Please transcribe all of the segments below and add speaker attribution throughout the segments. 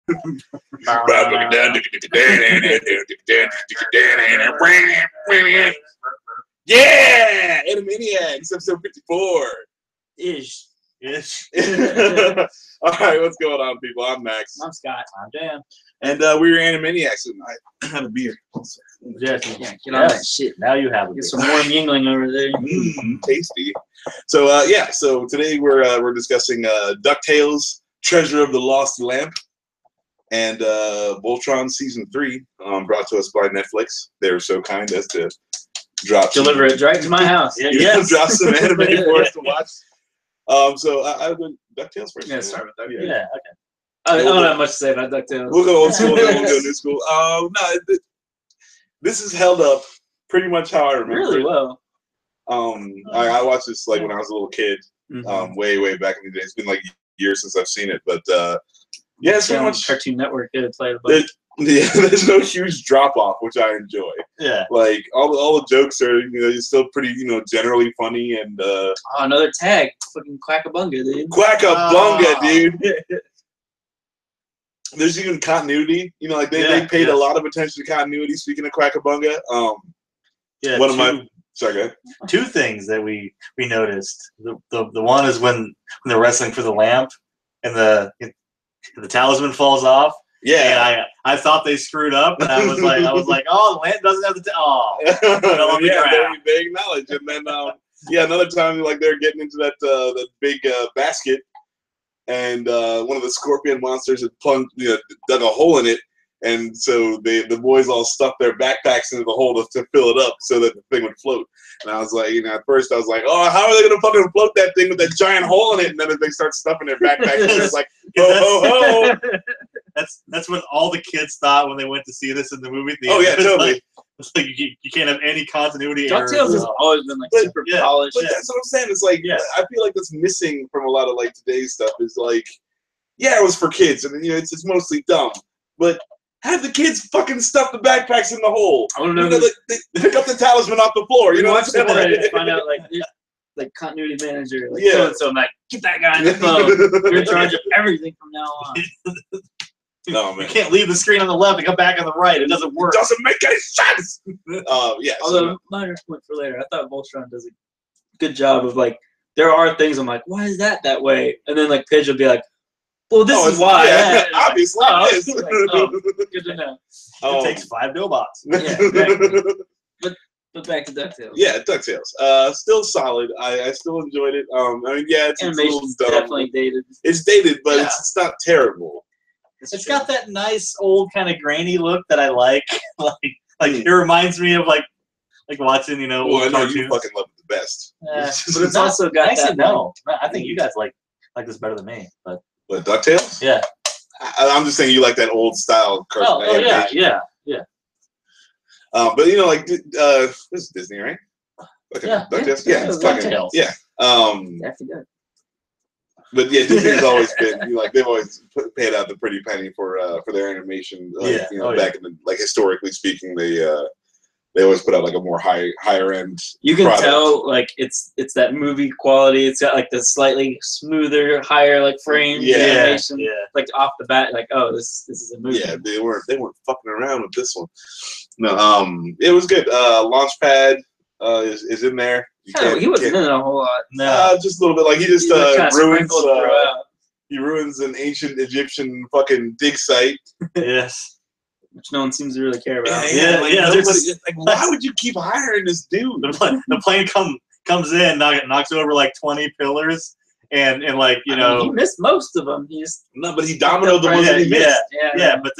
Speaker 1: Yeah, Anime-Niacs, episode 54.
Speaker 2: Ish.
Speaker 1: All right, what's going on, people? I'm Max.
Speaker 2: I'm Scott. I'm Dan.
Speaker 1: And we're Anime-Niacs, and I had a beer.
Speaker 2: Yes, yeah, get on that shit. Now you have get some warm yingling over there.
Speaker 1: Tasty. So so today we're discussing DuckTales, Treasure of the Lost Lamp, and Voltron Season 3, brought to us by Netflix. They were so kind as to deliver
Speaker 2: it right to my house.
Speaker 1: Drop some anime for us to watch. So I would DuckTales first.
Speaker 2: Yeah, start with DuckTales. Yeah, okay. I don't have much to say about DuckTales.
Speaker 1: We'll go old school, then we'll go new school. No, this is held up pretty much how I remember.
Speaker 2: Really well.
Speaker 1: I watched this like when I was a little kid, way back in the day. It's been like years since I've seen it, but yeah, it's pretty much
Speaker 2: Cartoon Network did play the bunch.
Speaker 1: Yeah, there's no huge drop off, which I enjoy.
Speaker 2: Yeah,
Speaker 1: like all the jokes are still pretty generally funny and.
Speaker 2: Another tag, fucking Quackabunga, dude.
Speaker 1: Quackabunga, dude. There's even continuity. Like they paid a lot of attention to continuity. Speaking of Quackabunga, one of my. Sorry, go ahead.
Speaker 3: Two things that we noticed. The one is when they're wrestling for the lamp and the talisman falls off.
Speaker 1: Yeah,
Speaker 3: and I thought they screwed up, and I was like, oh, the lamp doesn't have the
Speaker 1: they acknowledge, and then another time like they're getting into that big basket, and one of the scorpion monsters had dug a hole in it. And so the boys all stuffed their backpacks into the hole to fill it up so that the thing would float. And I was like, at first I was like, oh, how are they gonna fucking float that thing with that giant hole in it? And then they start stuffing their backpacks, and it's like, ho ho ho.
Speaker 3: That's what all the kids thought when they went to see this in the movie theater.
Speaker 1: Oh yeah, totally.
Speaker 3: It's like you can't have any continuity
Speaker 2: errors. DuckTales has always been like super polished.
Speaker 1: But that's what I'm saying. It's like I feel like that's missing from a lot of like today's stuff. Is like, it was for kids, and it's mostly dumb, but. Have the kids fucking stuff the backpacks in the hole.
Speaker 2: I don't know.
Speaker 1: They pick up the talisman off the floor. You know what I'm saying?
Speaker 2: To find out like continuity manager, so I'm like, get that guy on the phone. You're in charge of everything from now on.
Speaker 1: No, man.
Speaker 3: You can't leave the screen on the left and come back on the right. It doesn't work.
Speaker 1: It doesn't make any sense.
Speaker 2: Although minor point for later, I thought Voltron does a good job of there are things I'm like, why is that way? And then Pidge will be like, well, this is why.
Speaker 1: Yeah, obviously, it is.
Speaker 2: Good to know.
Speaker 3: It takes 5 GoBots.
Speaker 2: Yeah, exactly. But back to DuckTales.
Speaker 1: Yeah, DuckTales. Still solid. I still enjoyed it. It's
Speaker 2: animation's definitely dated.
Speaker 1: It's dated, but it's not terrible.
Speaker 3: It's got that nice old kind of grainy look that I like. It reminds me of like watching old
Speaker 1: I know
Speaker 3: cartoons.
Speaker 1: You fucking love it the best.
Speaker 2: But it's also got that.
Speaker 3: No, I think you guys like this better than me, but.
Speaker 1: What, DuckTales?
Speaker 3: Yeah.
Speaker 1: I'm just saying you like that old style cartoon animation.
Speaker 3: Yeah.
Speaker 1: But this is Disney, right? DuckTales? Yeah, it's DuckTales. Yeah.
Speaker 2: That's good.
Speaker 1: But yeah, Disney's always been they've always paid out the pretty penny for their animation. Back in the historically speaking, they always put out a more higher end.
Speaker 2: You can tell it's that movie quality. It's got the slightly smoother, higher frame animation. Yeah. Off the bat, this is a movie.
Speaker 1: Yeah, they weren't fucking around with this one. No, it was good. Launchpad is in there.
Speaker 2: He wasn't in it a whole lot.
Speaker 1: No, just a little bit. He just ruins. He ruins an ancient Egyptian fucking dig site.
Speaker 3: Yes.
Speaker 2: Which no one seems to really care about.
Speaker 1: Why would you keep hiring this dude?
Speaker 3: The plane comes in, knocks over 20 pillars, and
Speaker 2: he missed most of them.
Speaker 1: But he dominoed the ones that he missed.
Speaker 3: Yeah. But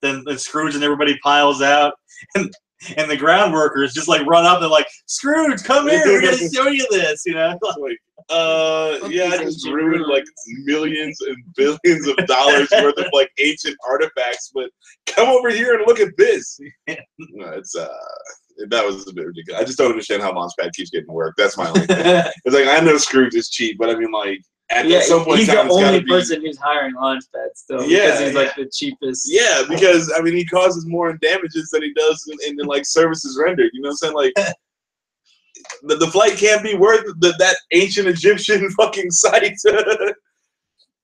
Speaker 3: then Scrooge and everybody piles out, and the ground workers just run up and Scrooge, come here, we're gonna show you this.
Speaker 1: I just ruined millions and billions of dollars worth of ancient artifacts, but come over here and look at this. No, it's that was a bit ridiculous. I just don't understand how Launchpad keeps getting work. That's my only thing. It's I know Scrooge is cheap, but at some point
Speaker 2: he's
Speaker 1: in time,
Speaker 2: the only person who's hiring Launchpad still. Because he's the cheapest.
Speaker 1: Yeah, because he causes more in damages than he does in services rendered. You know what I'm saying? The flight can't be worth that ancient Egyptian fucking site.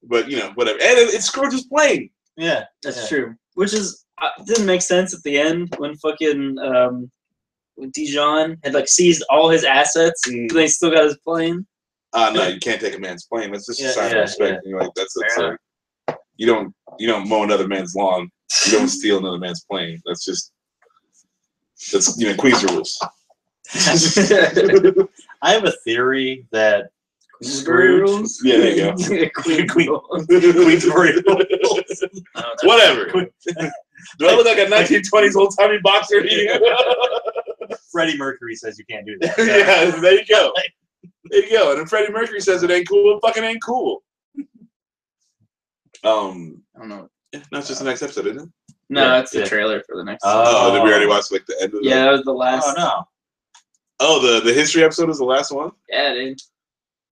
Speaker 1: But whatever. And it's Scrooge's plane.
Speaker 3: Yeah,
Speaker 2: That's true. Which is didn't make sense at the end when fucking Dijon had like seized all his assets, but they still got his plane.
Speaker 1: No, you can't take a man's plane. That's just a sign of respect.
Speaker 3: Yeah.
Speaker 1: You're like, that's like, you don't mow another man's lawn. You don't steal another man's plane. That's Queens rules.
Speaker 3: I have a theory that
Speaker 2: Scrooge.
Speaker 1: Yeah, there you go.
Speaker 3: Queensbury rules.
Speaker 1: Whatever. Do I look like a 1920s old timey boxer to you?
Speaker 3: Freddie Mercury says you can't do that.
Speaker 1: Yeah, there you go. There you go. And if Freddie Mercury says it ain't cool, it fucking ain't cool.
Speaker 2: I don't know.
Speaker 1: No, it's just the next episode, isn't it?
Speaker 2: No, it's the trailer for the next.
Speaker 1: Oh, did we already watch like the end of it?
Speaker 2: Yeah, that was the last.
Speaker 3: Oh no.
Speaker 1: Oh, the history episode is the last one?
Speaker 2: Yeah, dude.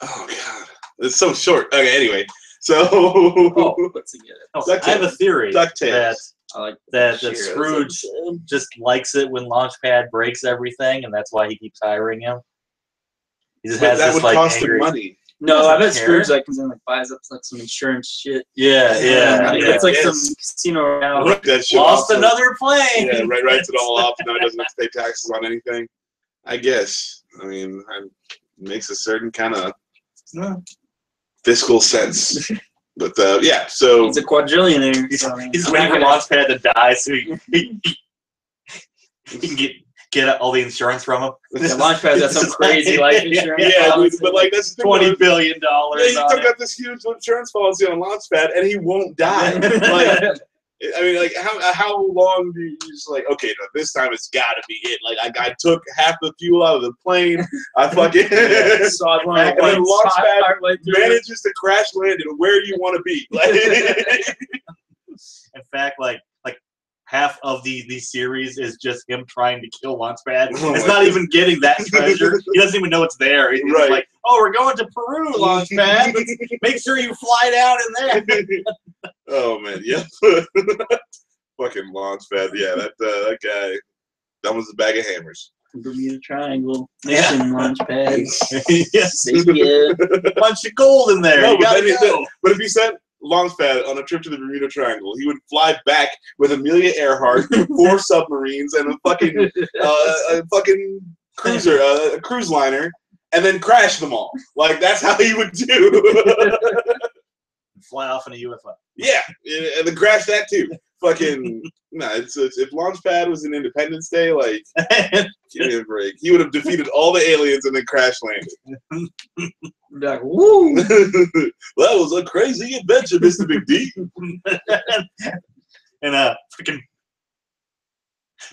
Speaker 1: Oh god. It's so short. Okay, anyway. So
Speaker 2: let's get it.
Speaker 3: I have a theory
Speaker 1: DuckTales.
Speaker 3: that Scrooge just likes it when Launchpad breaks everything, and that's why he keeps hiring him. He just has
Speaker 1: that
Speaker 3: this
Speaker 1: would
Speaker 3: like
Speaker 1: cost
Speaker 3: angry...
Speaker 1: him money.
Speaker 2: No, I bet Scrooge like comes in like buys up like some insurance shit.
Speaker 3: Yeah.
Speaker 2: It's like some casino royale.
Speaker 1: That shit
Speaker 3: Lost
Speaker 1: also,
Speaker 3: another plane.
Speaker 1: Yeah, writes it all off. Now it doesn't have to pay taxes on anything. I guess. I mean, it makes a certain kind of fiscal sense. But yeah, so
Speaker 2: he's a quadrillionaire.
Speaker 3: He's waiting for Launchpad to die so he can get all the insurance from him.
Speaker 2: Yeah, Launchpad's got some crazy life insurance.
Speaker 1: Yeah, but like that's
Speaker 3: $20 billion.
Speaker 1: Yeah, he took out this huge insurance policy on Launchpad, and he won't die. Like, I mean, like how long do you just like? Okay, no, this time it's got to be it. Like I took half the fuel out of the plane. I fucking
Speaker 2: saw it.
Speaker 1: And then Launchpad manages to crash land in where you want to be. Like,
Speaker 3: in fact, like half of the series is just him trying to kill Launchpad. It's not even getting that treasure. He doesn't even know it's there. He's
Speaker 1: right.
Speaker 3: Like, oh, we're going to Peru, Launchpad. Make sure you fly down in there.
Speaker 1: Oh man, yep. Fucking Launchpad. Yeah, that guy. That was a bag of hammers.
Speaker 2: Bermuda Triangle. Mission Launchpad.
Speaker 3: Yes.
Speaker 2: Yeah.
Speaker 3: Bunch of gold in there.
Speaker 1: No,
Speaker 3: You gotta go.
Speaker 1: but if he sent Launchpad on a trip to the Bermuda Triangle, he would fly back with Amelia Earhart, 4 submarines, and a fucking cruiser, a cruise liner, and then crash them all. Like that's how he would do.
Speaker 3: Fly off in a UFO.
Speaker 1: Yeah, and then crash that too. Fucking it's if Launchpad was in Independence Day, like give me a break. He would have defeated all the aliens and then crash landed.
Speaker 2: Like, woo!
Speaker 1: That was a crazy adventure, Mr. Big D.
Speaker 3: And freaking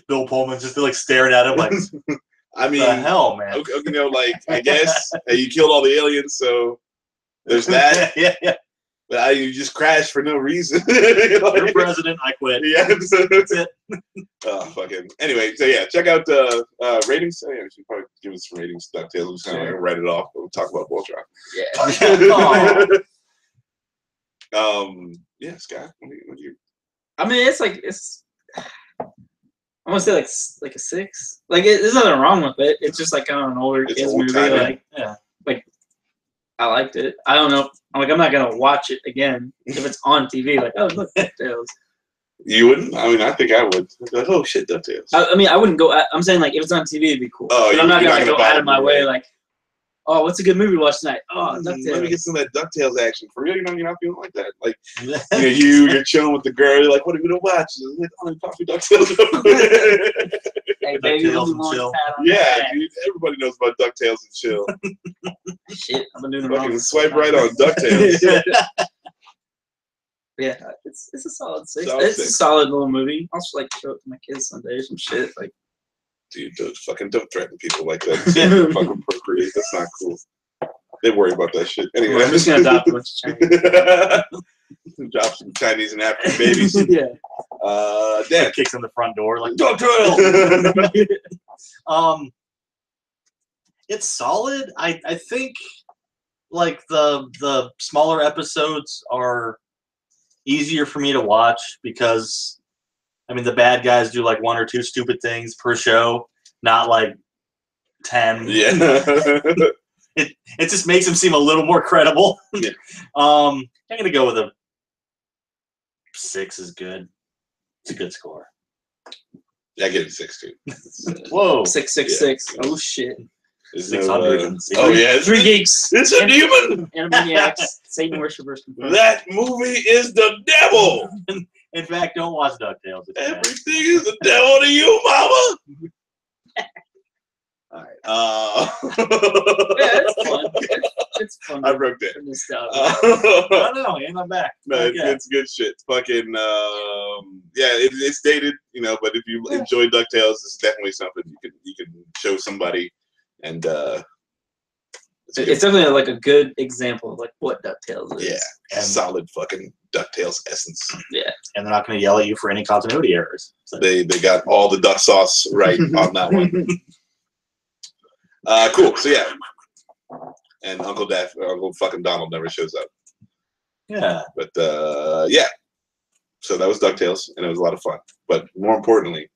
Speaker 3: Bill Pullman's just like staring at him like,
Speaker 1: I mean,
Speaker 3: the hell, man.
Speaker 1: Okay, you know, like I guess you killed all the aliens, so there's that.
Speaker 3: Yeah.
Speaker 1: But you just crashed for no reason.
Speaker 3: You're president, I quit.
Speaker 1: Yeah,
Speaker 3: that's it.
Speaker 1: Oh, fucking. Anyway, so yeah, check out ratings. Yeah, we should probably give us some ratings. DuckTales. We're just gonna write it off. We'll talk about Voltron.
Speaker 2: Yeah.
Speaker 1: Yeah, Scott. What do you?
Speaker 2: I mean, it's. I'm gonna say like a 6. Like there's nothing wrong with it. It's just like kind of an older kids movie. Like I liked it. I don't know. I'm not gonna watch it again if it's on TV. Like, oh look, DuckTales.
Speaker 1: You wouldn't? I mean, I think I would. Like, oh shit, DuckTales.
Speaker 2: I mean, I wouldn't go. I'm saying like if it's on TV, it'd be cool.
Speaker 1: Oh,
Speaker 2: but I'm not gonna go out of my way.
Speaker 1: Right.
Speaker 2: Like, oh, what's a good movie to watch tonight? Oh, DuckTales.
Speaker 1: Let me get some of that DuckTales action. For real, you're not feeling like that. Like, you're chilling with the girl. You're like, what are we gonna watch? Like, oh, let me pop your DuckTales real quick.
Speaker 2: Hey, baby,
Speaker 3: DuckTales and chill.
Speaker 1: Yeah, dude, everybody knows about DuckTales and chill.
Speaker 2: Shit, I've been doing it
Speaker 1: Fucking
Speaker 2: wrong.
Speaker 1: swipe right on DuckTales.
Speaker 2: Yeah, it's a solid 6.
Speaker 1: Solid
Speaker 2: It's
Speaker 1: 6.
Speaker 2: a solid little movie. I'll just like show it to my kids someday or some shit. Like,
Speaker 1: Dude, don't threaten people like that. Fucking procreate. That's not cool. They worry about that shit. Anyway,
Speaker 2: I'm just gonna adopt a bunch of Chinese.
Speaker 1: Drop some Chinese and African babies.
Speaker 2: Yeah.
Speaker 3: Dan kicks in the front door like
Speaker 1: DuckTales.
Speaker 3: It's solid. I think like the smaller episodes are easier for me to watch because I mean the bad guys do like 1 or 2 stupid things per show, not like 10.
Speaker 1: Yeah.
Speaker 3: It just makes him seem a little more credible.
Speaker 1: Yeah.
Speaker 3: I'm gonna go with a 6 is good. It's a good score.
Speaker 1: Yeah, I give it 6 too.
Speaker 3: Whoa.
Speaker 2: 666. Oh shit.
Speaker 3: 600.
Speaker 1: Oh yeah,
Speaker 2: 3 geeks.
Speaker 1: It's a demon.
Speaker 2: Anime-Niacs. Satan worshippers.
Speaker 1: That movie is the devil.
Speaker 3: In fact, don't watch DuckTales.
Speaker 1: Everything is the devil to you, mama. All right.
Speaker 2: Yeah, it's fun. It's fun.
Speaker 1: I broke that.
Speaker 3: No, ain't my back.
Speaker 1: No, it's good shit. It's fucking yeah, it's dated, you know. But if you enjoy DuckTales, it's definitely something you can show somebody, and
Speaker 2: it's definitely like a good example of like what DuckTales is.
Speaker 1: Yeah, and solid fucking DuckTales essence.
Speaker 2: Yeah,
Speaker 3: and they're not going to yell at you for any continuity errors.
Speaker 1: So. They got all the duck sauce right on that one. Cool. So yeah, and Uncle fucking Donald never shows up.
Speaker 3: Yeah,
Speaker 1: but yeah. So that was DuckTales, and it was a lot of fun. But more importantly,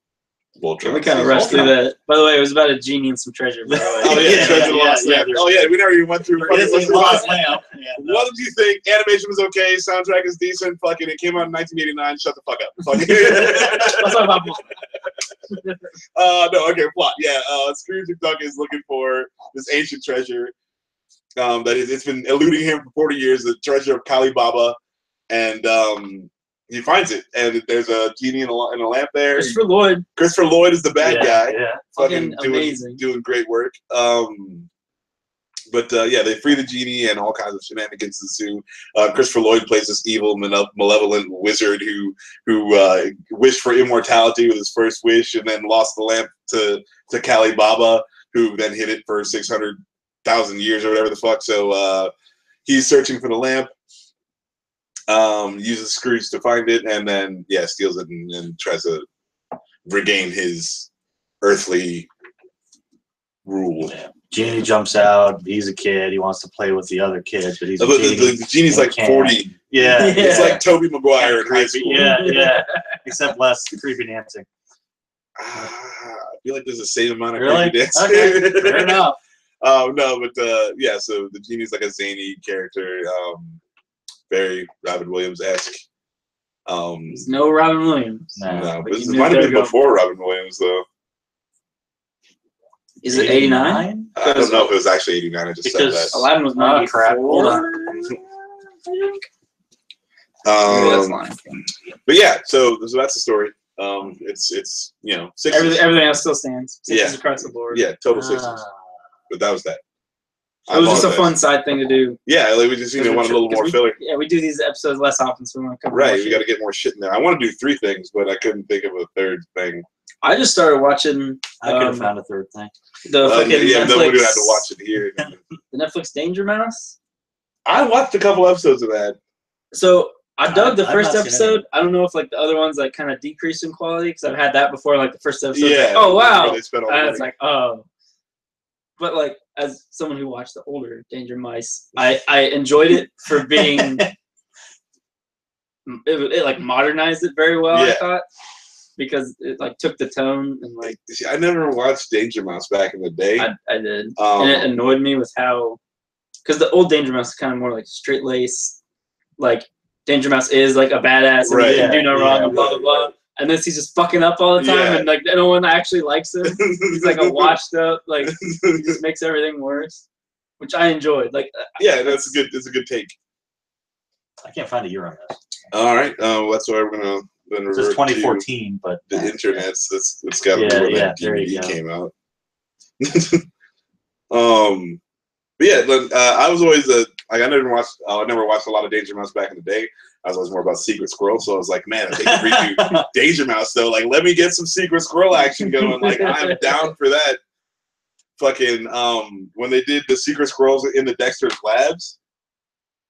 Speaker 1: Voltron.
Speaker 2: We kind of rushed through that. By the way, it was about a genie and some treasure. By the way.
Speaker 1: Oh yeah, treasure lost lamp. Oh yeah, we never even went through.
Speaker 3: It is a lost lamp. Yeah, no.
Speaker 1: What did you think? Animation was okay. Soundtrack is decent. Fucking, it came out in 1989. Shut the fuck up.
Speaker 2: Let's talk about plot.
Speaker 1: No, okay, plot. Yeah, Scrooge McDuck is looking for this ancient treasure. It's been eluding him for 40 years. The treasure of Kali Baba, and he finds it, and there's a genie in a lamp there.
Speaker 2: Christopher Lloyd.
Speaker 1: Christopher Lloyd is the bad guy.
Speaker 3: Yeah,
Speaker 1: fucking
Speaker 2: amazing,
Speaker 1: doing great work. But yeah, they free the genie, and all kinds of shenanigans ensue. Christopher Lloyd plays this evil, malevolent wizard who wished for immortality with his first wish, and then lost the lamp to Kali Baba, who then hid it for 600,000 years or whatever the fuck. So he's searching for the lamp. Uses Scrooge to find it, and then steals it and tries to regain his earthly rule.
Speaker 3: Yeah. Genie jumps out. He's a kid. He wants to play with the other kids, but he's a genie.
Speaker 1: The genie's like 40.
Speaker 3: Yeah,
Speaker 1: it's like Tobey Maguire in high school.
Speaker 3: Yeah, except less creepy dancing.
Speaker 1: I feel like there's the same amount of creepy dancing.
Speaker 3: Okay. Fair enough.
Speaker 1: No, but yeah. So the genie's like a zany character. Very Robin Williams-esque.
Speaker 2: There's no Robin Williams.
Speaker 1: No, but this might have been before Robin Williams, though.
Speaker 2: Is it 89?
Speaker 1: I don't know if it was actually 89. I just said that.
Speaker 2: Aladdin was 94.
Speaker 3: Crap. Hold on.
Speaker 1: But yeah, so that's the story. It's 6.
Speaker 2: Everything else still stands. 6 across the board.
Speaker 1: Yeah, total 6s. But that was that.
Speaker 2: It was just a fun side thing to do.
Speaker 1: Yeah, like we just want a little more filler.
Speaker 2: Yeah, we do these episodes less often, so we want to cover
Speaker 1: we got to get more shit in there. I want to do 3 things, but I couldn't think of a third thing.
Speaker 2: I just started watching.
Speaker 3: I could have found a third thing.
Speaker 2: The fucking Netflix.
Speaker 1: Then we would have to watch it here.
Speaker 2: The Netflix Danger Mouse.
Speaker 1: I watched a couple episodes of that.
Speaker 2: So I dug the first episode. I don't know if like the other ones like kind of decreased in quality because I've had that before. Like the first episode.
Speaker 1: Yeah.
Speaker 2: Like, oh wow.
Speaker 1: And
Speaker 2: it's like oh. But like as someone who watched the older Danger Mice, I enjoyed it for being. It like modernized it very well. I thought. Because it like took the tone and like.
Speaker 1: See, I never watched Danger Mouse back in the day.
Speaker 2: I did, and it annoyed me with how, because the old Danger Mouse is kind of more like straight laced, like Danger Mouse is like a badass and he can do no wrong and blah blah blah. And then he's just fucking up all the time and like no one actually likes him. He's like a washed up, like he just makes everything worse, which I enjoyed. Like
Speaker 1: that's good. It's a good take.
Speaker 3: I can't find a year on this.
Speaker 1: All right, that's why we're gonna. Then
Speaker 3: it's 2014, but
Speaker 1: the internet's it's got to be when that DVD came out. But yeah, I was always I never watched a lot of Danger Mouse back in the day. I was always more about Secret Squirrel, so I was like, man, if they can redo Danger Mouse though, like let me get some Secret Squirrel action going. Like I'm down for that. Fucking when they did the Secret Squirrels in the Dexter's Labs.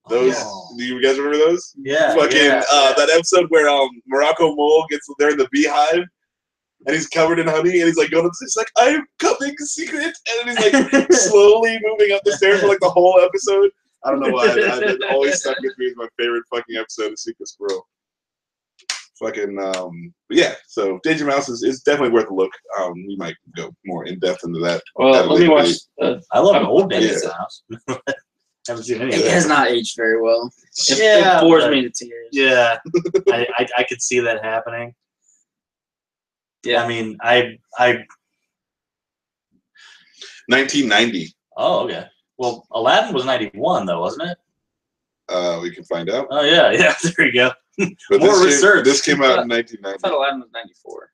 Speaker 1: Those do you guys remember those?
Speaker 3: Yeah.
Speaker 1: Fucking that episode where Morocco Mole they're in the beehive and he's covered in honey and he's like going up he's like, I'm coming secret, and then he's like slowly moving up the stairs for like the whole episode. I don't know why it always stuck with me as my favorite fucking episode of Secret Squirrel. Fucking but yeah, so Danger Mouse is definitely worth a look. We might go more in depth into that.
Speaker 2: Well, let me watch
Speaker 3: I love an old Danger Mouse. Haven't seen any of
Speaker 2: It
Speaker 3: that.
Speaker 2: has not aged very well.
Speaker 3: Yeah,
Speaker 2: It bores
Speaker 3: but-
Speaker 2: me to tears.
Speaker 3: Yeah, I could see that happening.
Speaker 2: Yeah.
Speaker 3: I mean,
Speaker 1: 1990.
Speaker 3: Oh, okay. Well, Aladdin was 91, though, wasn't it?
Speaker 1: We can find out.
Speaker 3: Oh, yeah. There you go.
Speaker 1: But
Speaker 3: More
Speaker 1: this
Speaker 3: research.
Speaker 1: This came out in
Speaker 2: I
Speaker 1: 1990.
Speaker 2: thought Aladdin was 94.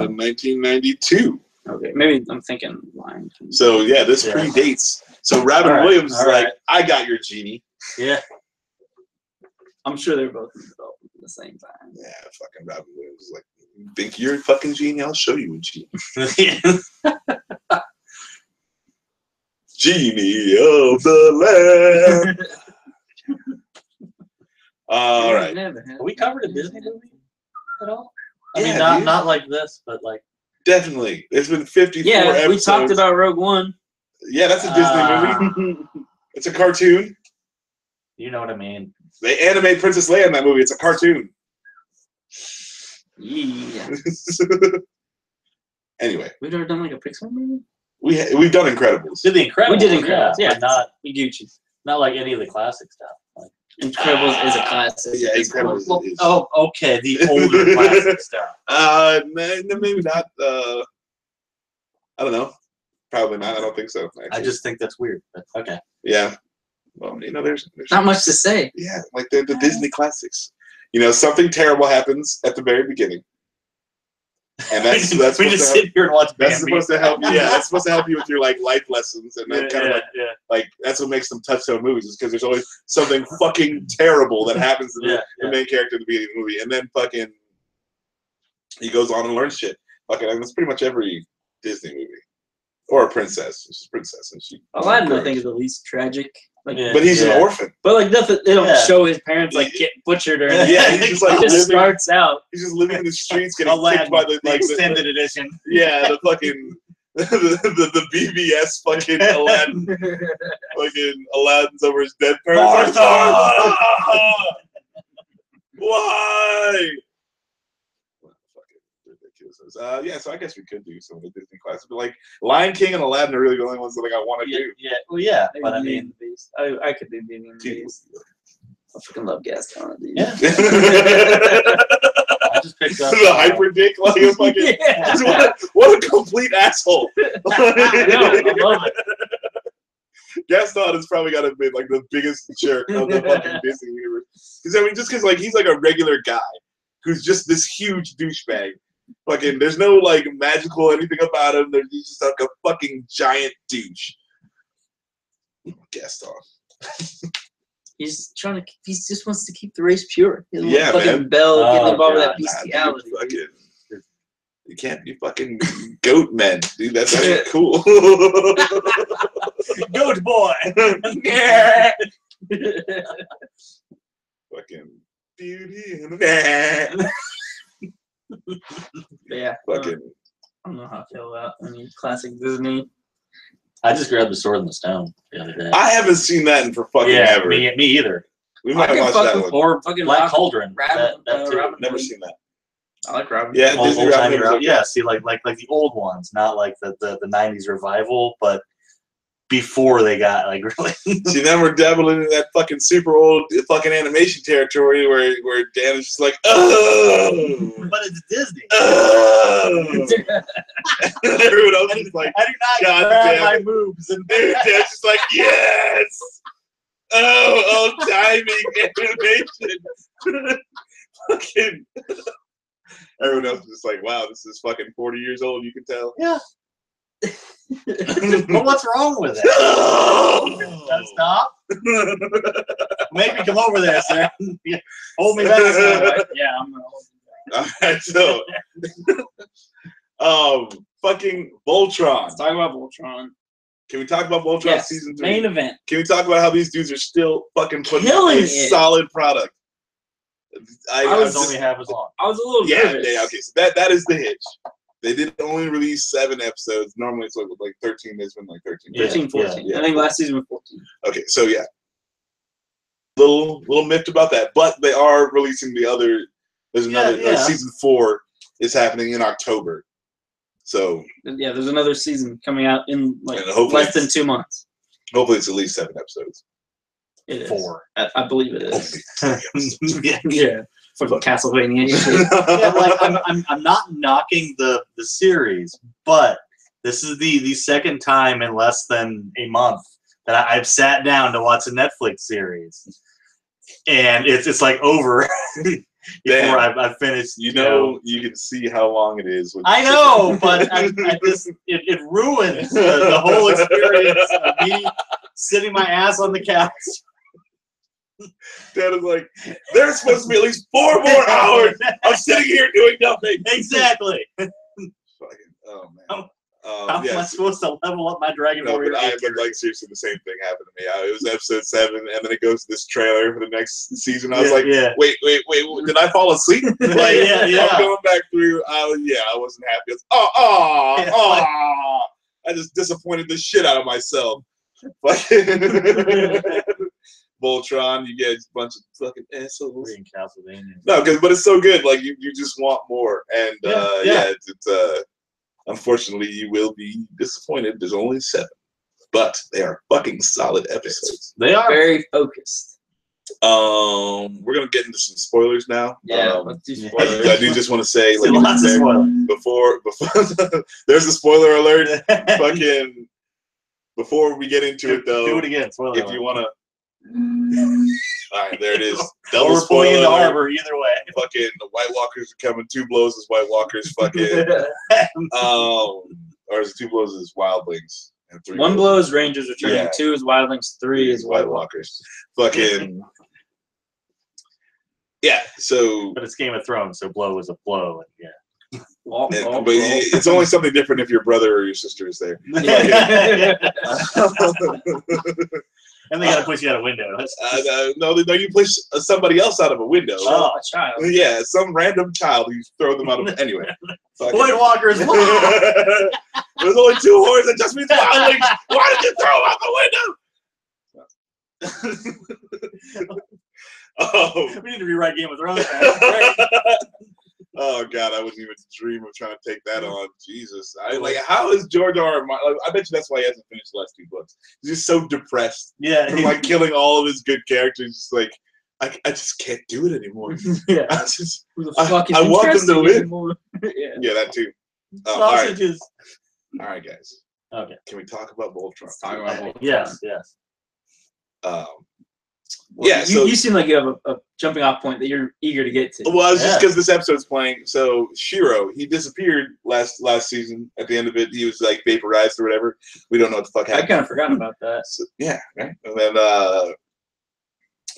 Speaker 1: 1992.
Speaker 2: Okay, maybe I'm thinking Lion King.
Speaker 1: So yeah, this
Speaker 3: Yeah.
Speaker 1: predates. So Robin
Speaker 3: All right,
Speaker 1: Williams is
Speaker 3: all
Speaker 1: like,
Speaker 3: right.
Speaker 1: I got your genie.
Speaker 3: Yeah.
Speaker 2: I'm sure they're both in development at the same time.
Speaker 1: Yeah, fucking Robin Williams is like, you think you're a fucking genie? I'll show you a genie. Genie of the Lamp. All right.
Speaker 3: Have we covered a Disney movie at all? I mean,
Speaker 1: Yeah, dude.
Speaker 3: not like this, but like.
Speaker 1: Definitely. There's been 54
Speaker 2: Yeah,
Speaker 1: episodes.
Speaker 2: we talked about Rogue One.
Speaker 1: Yeah, that's a Disney movie. It's a cartoon.
Speaker 3: You know what I mean.
Speaker 1: They animate Princess Leia in that movie. It's a cartoon.
Speaker 2: Yeah.
Speaker 1: Anyway,
Speaker 2: We've never done like a Pixar movie?
Speaker 1: we've done Incredibles.
Speaker 3: Did the Incredibles?
Speaker 2: We did Incredibles, yeah.
Speaker 3: but not
Speaker 2: Gucci.
Speaker 3: like any of the classic stuff. Like,
Speaker 2: Incredibles is a classic.
Speaker 1: Yeah, Incredibles
Speaker 3: well,
Speaker 1: is.
Speaker 3: oh, okay, the older classic stuff.
Speaker 1: Maybe not. I don't know. Probably not. I don't think so. Actually.
Speaker 3: I just think that's weird. But okay.
Speaker 1: Yeah. Well, there's
Speaker 2: Not much to say.
Speaker 1: yeah, like they're the Disney classics. Something terrible happens at the very beginning, and that's
Speaker 3: we
Speaker 1: supposed
Speaker 3: just
Speaker 1: to
Speaker 3: sit here and watch.
Speaker 1: that's
Speaker 3: Bambi.
Speaker 1: supposed to help. Yeah, that's supposed to help you with your like life lessons, and then kind of like that's what makes them touchstone movies, is because there's always something fucking terrible that happens to the main character at the beginning of the movie, and then fucking he goes on and learns shit. Fucking, I mean, that's pretty much every Disney movie. Or a princess. She's a princess, and she.
Speaker 2: Aladdin, I think, is the least tragic. Like,
Speaker 1: But he's an orphan.
Speaker 2: But like nothing, they don't
Speaker 3: Yeah.
Speaker 2: show his parents like get butchered or anything.
Speaker 1: Yeah, he's just like
Speaker 2: He just
Speaker 1: living,
Speaker 2: starts out.
Speaker 1: he's just living in the streets, getting
Speaker 3: Aladdin,
Speaker 1: kicked by the
Speaker 3: extended edition.
Speaker 1: yeah, the fucking the BBS fucking Aladdin, fucking Aladdin's over his dead parents.
Speaker 3: Martha!
Speaker 1: Why? Yeah, so I guess we could do some of the Disney classics, but like Lion King and Aladdin are really the only ones that like I want to do.
Speaker 3: Yeah, well, yeah,
Speaker 2: Maybe
Speaker 3: but I
Speaker 2: Beauty
Speaker 3: mean,
Speaker 2: and the Beast. I could do Beauty and the Beast. I fucking love Gaston. Dude.
Speaker 3: yeah. I just picked up
Speaker 1: The hyper dick, like a fucking
Speaker 2: Yeah.
Speaker 1: what a complete asshole.
Speaker 2: I know, I love it.
Speaker 1: Gaston has probably got to be like the biggest jerk of the fucking Disney universe. Because I mean, just because like he's like a regular guy who's just this huge douchebag. Fucking, there's no like magical anything about him. He's just like a fucking giant douche. Gaston.
Speaker 2: He's trying to. He just wants to keep the race pure. He doesn't
Speaker 1: Yeah,
Speaker 2: want fucking
Speaker 1: man.
Speaker 2: Belle getting
Speaker 3: Oh,
Speaker 2: involved with
Speaker 3: God.
Speaker 2: that bestiality.
Speaker 1: Nah, dude, fucking, you can't be fucking goat men, dude. That's actually cool.
Speaker 3: Goat Boy.
Speaker 1: Fucking Beauty and the Man.
Speaker 2: Yeah.
Speaker 1: Fucking.
Speaker 2: I don't know how I feel about any classic Disney.
Speaker 3: I just grabbed the Sword in the Stone the other day.
Speaker 1: I haven't seen that in for fucking ever.
Speaker 3: me either.
Speaker 1: We
Speaker 2: I
Speaker 1: might
Speaker 2: can
Speaker 1: watch
Speaker 2: fuck
Speaker 1: that
Speaker 2: with
Speaker 1: one.
Speaker 3: Or
Speaker 2: fucking
Speaker 3: Black
Speaker 2: Robin-
Speaker 3: Cauldron.
Speaker 2: Robin-
Speaker 3: that too.
Speaker 2: Robin-
Speaker 1: Never seen that.
Speaker 2: I like Robin.
Speaker 1: Yeah,
Speaker 3: Old
Speaker 1: Disney
Speaker 3: timey
Speaker 1: Robin.
Speaker 3: Robin. Yeah, see, like the old ones, not like the 90s revival, but before they got like really.
Speaker 1: See, now we're dabbling into that fucking super old fucking animation territory where Dan is just like, oh,
Speaker 3: But it's Disney.
Speaker 1: oh. Everyone else is like,
Speaker 3: I do not
Speaker 1: God
Speaker 3: grab
Speaker 1: damn
Speaker 3: my
Speaker 1: it.
Speaker 3: moves and
Speaker 1: Dan's just like, yes. Oh, old timing animation. Fucking. Everyone else is just like, wow, this is fucking 40 years old. You can tell.
Speaker 3: yeah. But what's wrong with it? Gotta stop. Make me come over there, sir. Hold me back. Sir.
Speaker 2: Yeah, I'm gonna hold
Speaker 1: All right, so, fucking Voltron.
Speaker 2: Let's talk about Voltron.
Speaker 1: Can we talk about Voltron
Speaker 2: Yes,
Speaker 1: season 3?
Speaker 2: main event.
Speaker 1: Can we talk about how these dudes are still fucking putting out
Speaker 2: Killing
Speaker 1: a
Speaker 2: it.
Speaker 1: solid product?
Speaker 3: I
Speaker 2: was
Speaker 3: only half as long.
Speaker 2: I was a little
Speaker 1: yeah,
Speaker 2: nervous.
Speaker 1: yeah, okay. So that is the hitch. They did only release 7 episodes. Normally it's like 13. There's been like 13.
Speaker 3: Yeah.
Speaker 2: 13, 14.
Speaker 1: yeah.
Speaker 2: I think last season was 14.
Speaker 1: Okay, so yeah, little miffed about that, but they are releasing the other. There's another
Speaker 3: Yeah.
Speaker 1: season 4 is happening in October, So
Speaker 2: yeah, there's another season coming out in like
Speaker 1: hopefully
Speaker 2: less than 2 months.
Speaker 1: Hopefully, it's at least 7 episodes.
Speaker 2: It is.
Speaker 3: 4.
Speaker 2: I believe it is.
Speaker 3: Yeah.
Speaker 2: Fucking Castlevania.
Speaker 3: Yeah, like I'm not knocking the series, but this is the second time in less than a month that I've sat down to watch a Netflix series, and it's like over before I've finished.
Speaker 1: You know, you can see how long it is.
Speaker 3: I know, but I just it ruins the whole experience of me sitting my ass on the couch.
Speaker 1: Dad is like, there's supposed to be at least 4 more hours of sitting here doing nothing.
Speaker 3: Exactly.
Speaker 1: Oh man.
Speaker 3: How am I supposed to level up my Dragon Warrior?
Speaker 1: But like seriously, the same thing happened to me. It was episode 7, and then it goes to this trailer for the next season. I was like, wait, did I fall asleep? Like, I'm going back through. I wasn't happy. I just disappointed the shit out of myself. Voltron, you get a bunch of fucking assholes. No, but it's so good. Like you just want more, and it's unfortunately you will be disappointed. There's only 7, but they are fucking solid episodes.
Speaker 2: They are very focused.
Speaker 1: We're gonna get into some spoilers now.
Speaker 2: Yeah, let's do spoilers.
Speaker 1: I do just want to say, like,
Speaker 3: lots of spoilers.
Speaker 1: Before there's a spoiler alert. Fucking before we get into it though,
Speaker 3: do it again. Spoiler
Speaker 1: if
Speaker 3: alert.
Speaker 1: You wanna. Alright, there it is.
Speaker 3: Double
Speaker 1: We're pulling
Speaker 3: into harbor either way.
Speaker 1: Fucking the White Walkers are coming. 2 blows is White Walkers. Fucking or is it 2 blows is Wildlings? And 3
Speaker 2: 1 blow is Rangers returning.
Speaker 1: Yeah.
Speaker 2: 2 is Wildlings. 3 is White Walkers.
Speaker 1: Fucking yeah. So,
Speaker 3: but it's Game of Thrones, so blow is a blow. And,
Speaker 1: but it's only something different if your brother or your sister is there.
Speaker 3: And they gotta push you out a window.
Speaker 1: No, you push somebody else out of a window.
Speaker 2: Oh, a child.
Speaker 1: Yeah, some random child. You throw them out of anyway.
Speaker 3: White Walkers.
Speaker 1: There's only 2 hordes. That just means wildlings. Why did you throw them out the window?
Speaker 3: We need to rewrite Game of Thrones.
Speaker 1: Oh God, I wouldn't even dream of trying to take that on. Jesus, how is George R. Martin? I bet you that's why he hasn't finished the last 2 books. He's just so depressed.
Speaker 3: Yeah,
Speaker 1: from like killing all of his good characters. Just like I just can't do it anymore.
Speaker 2: Yeah,
Speaker 1: I want them to win. Yeah, that too.
Speaker 3: Sausages.
Speaker 1: All right, guys.
Speaker 3: Okay.
Speaker 1: Can we talk about Voltron?
Speaker 2: Let's talk about Voltron.
Speaker 3: Yes.
Speaker 2: You seem like you have a jumping off point that you're eager to get to.
Speaker 1: Well, it's just because this episode's playing. So Shiro, he disappeared last season. At the end of it, he was like vaporized or whatever. We don't know what the fuck happened.
Speaker 2: I kind of forgot about that.
Speaker 1: So, yeah, right. And then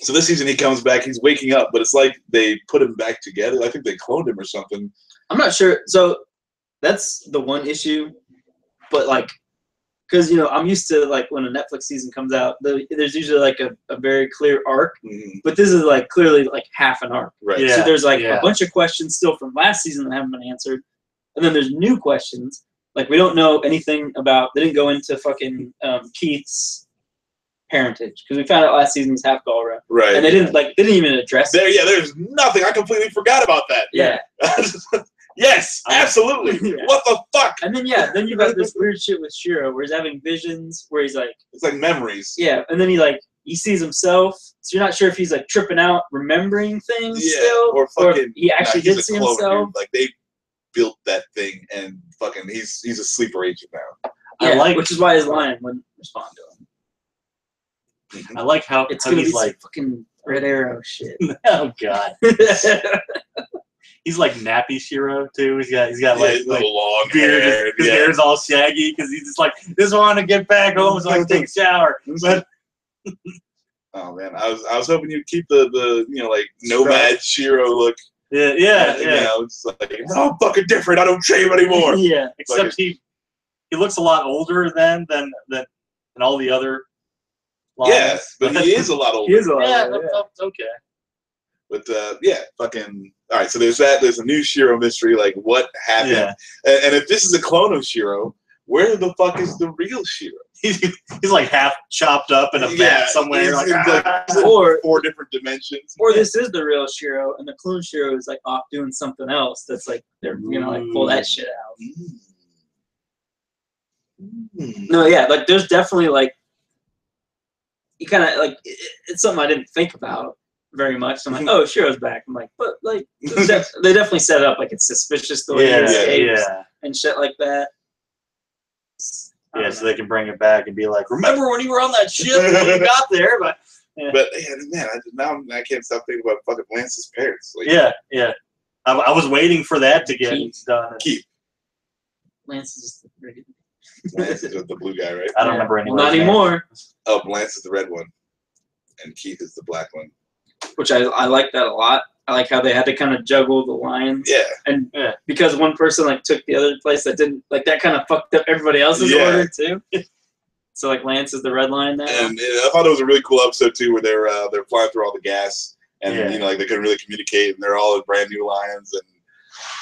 Speaker 1: so this season he comes back. He's waking up, but it's like they put him back together. I think they cloned him or something.
Speaker 2: I'm not sure. So that's the one issue, but like. Because, I'm used to, like, when a Netflix season comes out, there's usually, like, a very clear arc.
Speaker 1: Mm-hmm.
Speaker 2: But this is, like, clearly, like, half an arc.
Speaker 1: Right.
Speaker 3: Yeah,
Speaker 2: so there's, like, a bunch of questions still from last season that haven't been answered. And then there's new questions. Like, we don't know anything about – they didn't go into fucking Keith's parentage. Because we found out last season he's half Galra.
Speaker 1: Right.
Speaker 2: And they didn't even address it.
Speaker 1: Yeah, there's nothing. I completely forgot about that.
Speaker 2: Yeah.
Speaker 1: Yes, absolutely. Yeah. What the fuck?
Speaker 2: And then you've got this weird shit with Shiro where he's having visions, where he's like,
Speaker 1: it's like memories.
Speaker 2: Yeah, and then he sees himself, so you're not sure if he's like tripping out, remembering things still,
Speaker 1: or
Speaker 2: if he actually did see himself.
Speaker 1: Dude. Like they built that thing, and fucking he's a sleeper agent now.
Speaker 2: Yeah, which is why his lion wouldn't respond to him.
Speaker 3: I like how
Speaker 2: it's gonna be like fucking Red Arrow shit.
Speaker 3: Oh God. He's like nappy Shiro too. He's got like
Speaker 1: long
Speaker 3: beard.
Speaker 1: Hair.
Speaker 3: His hair's all shaggy because he's just like, just want to get back home so I can take a shower. But
Speaker 1: oh man, I was hoping you'd keep the like nomad Shiro look.
Speaker 3: Yeah.
Speaker 1: It's like I'm fucking different. I don't shave anymore.
Speaker 3: Yeah, except he looks a lot older than all the other lions.
Speaker 1: Yeah, but he is a lot older.
Speaker 2: He is a lot older.
Speaker 3: Okay.
Speaker 1: But fucking all right. So there's that. There's a new Shiro mystery. Like what happened?
Speaker 3: Yeah.
Speaker 1: And if this is a clone of Shiro, where the fuck is the real Shiro?
Speaker 3: He's like half chopped up in a vat somewhere.
Speaker 2: Or
Speaker 1: 4 different dimensions.
Speaker 2: Or this is the real Shiro, and the clone Shiro is like off doing something else. That's like they're like pull that shit out. No, yeah, like there's definitely like you kind of like it's something I didn't think about very much. So I'm like, oh, Shiro's back. I'm like, but like they definitely set it up like it's suspicious the way he escapes and shit like that.
Speaker 3: Yeah, so they can bring it back and be like, remember when you were on that ship when you got there? But
Speaker 1: yeah, man, I can't stop thinking about fucking Lance's parents. Like,
Speaker 3: yeah. I was waiting for that to get done.
Speaker 1: Keith.
Speaker 2: Lance is just the
Speaker 1: Lance is the blue guy, right?
Speaker 3: I don't remember any.
Speaker 2: Well, not anymore.
Speaker 1: Oh, Lance is the red one, and Keith is the black one.
Speaker 2: Which I like that a lot. I like how they had to kind of juggle the lines.
Speaker 1: Yeah.
Speaker 2: And because one person like took the other place that didn't like that kind of fucked up everybody else's order too. So like Lance is the red line now.
Speaker 1: And I thought it was a really cool episode too, where they're flying through all the gas, and you know, like they couldn't really communicate, and they're all in brand new lines, and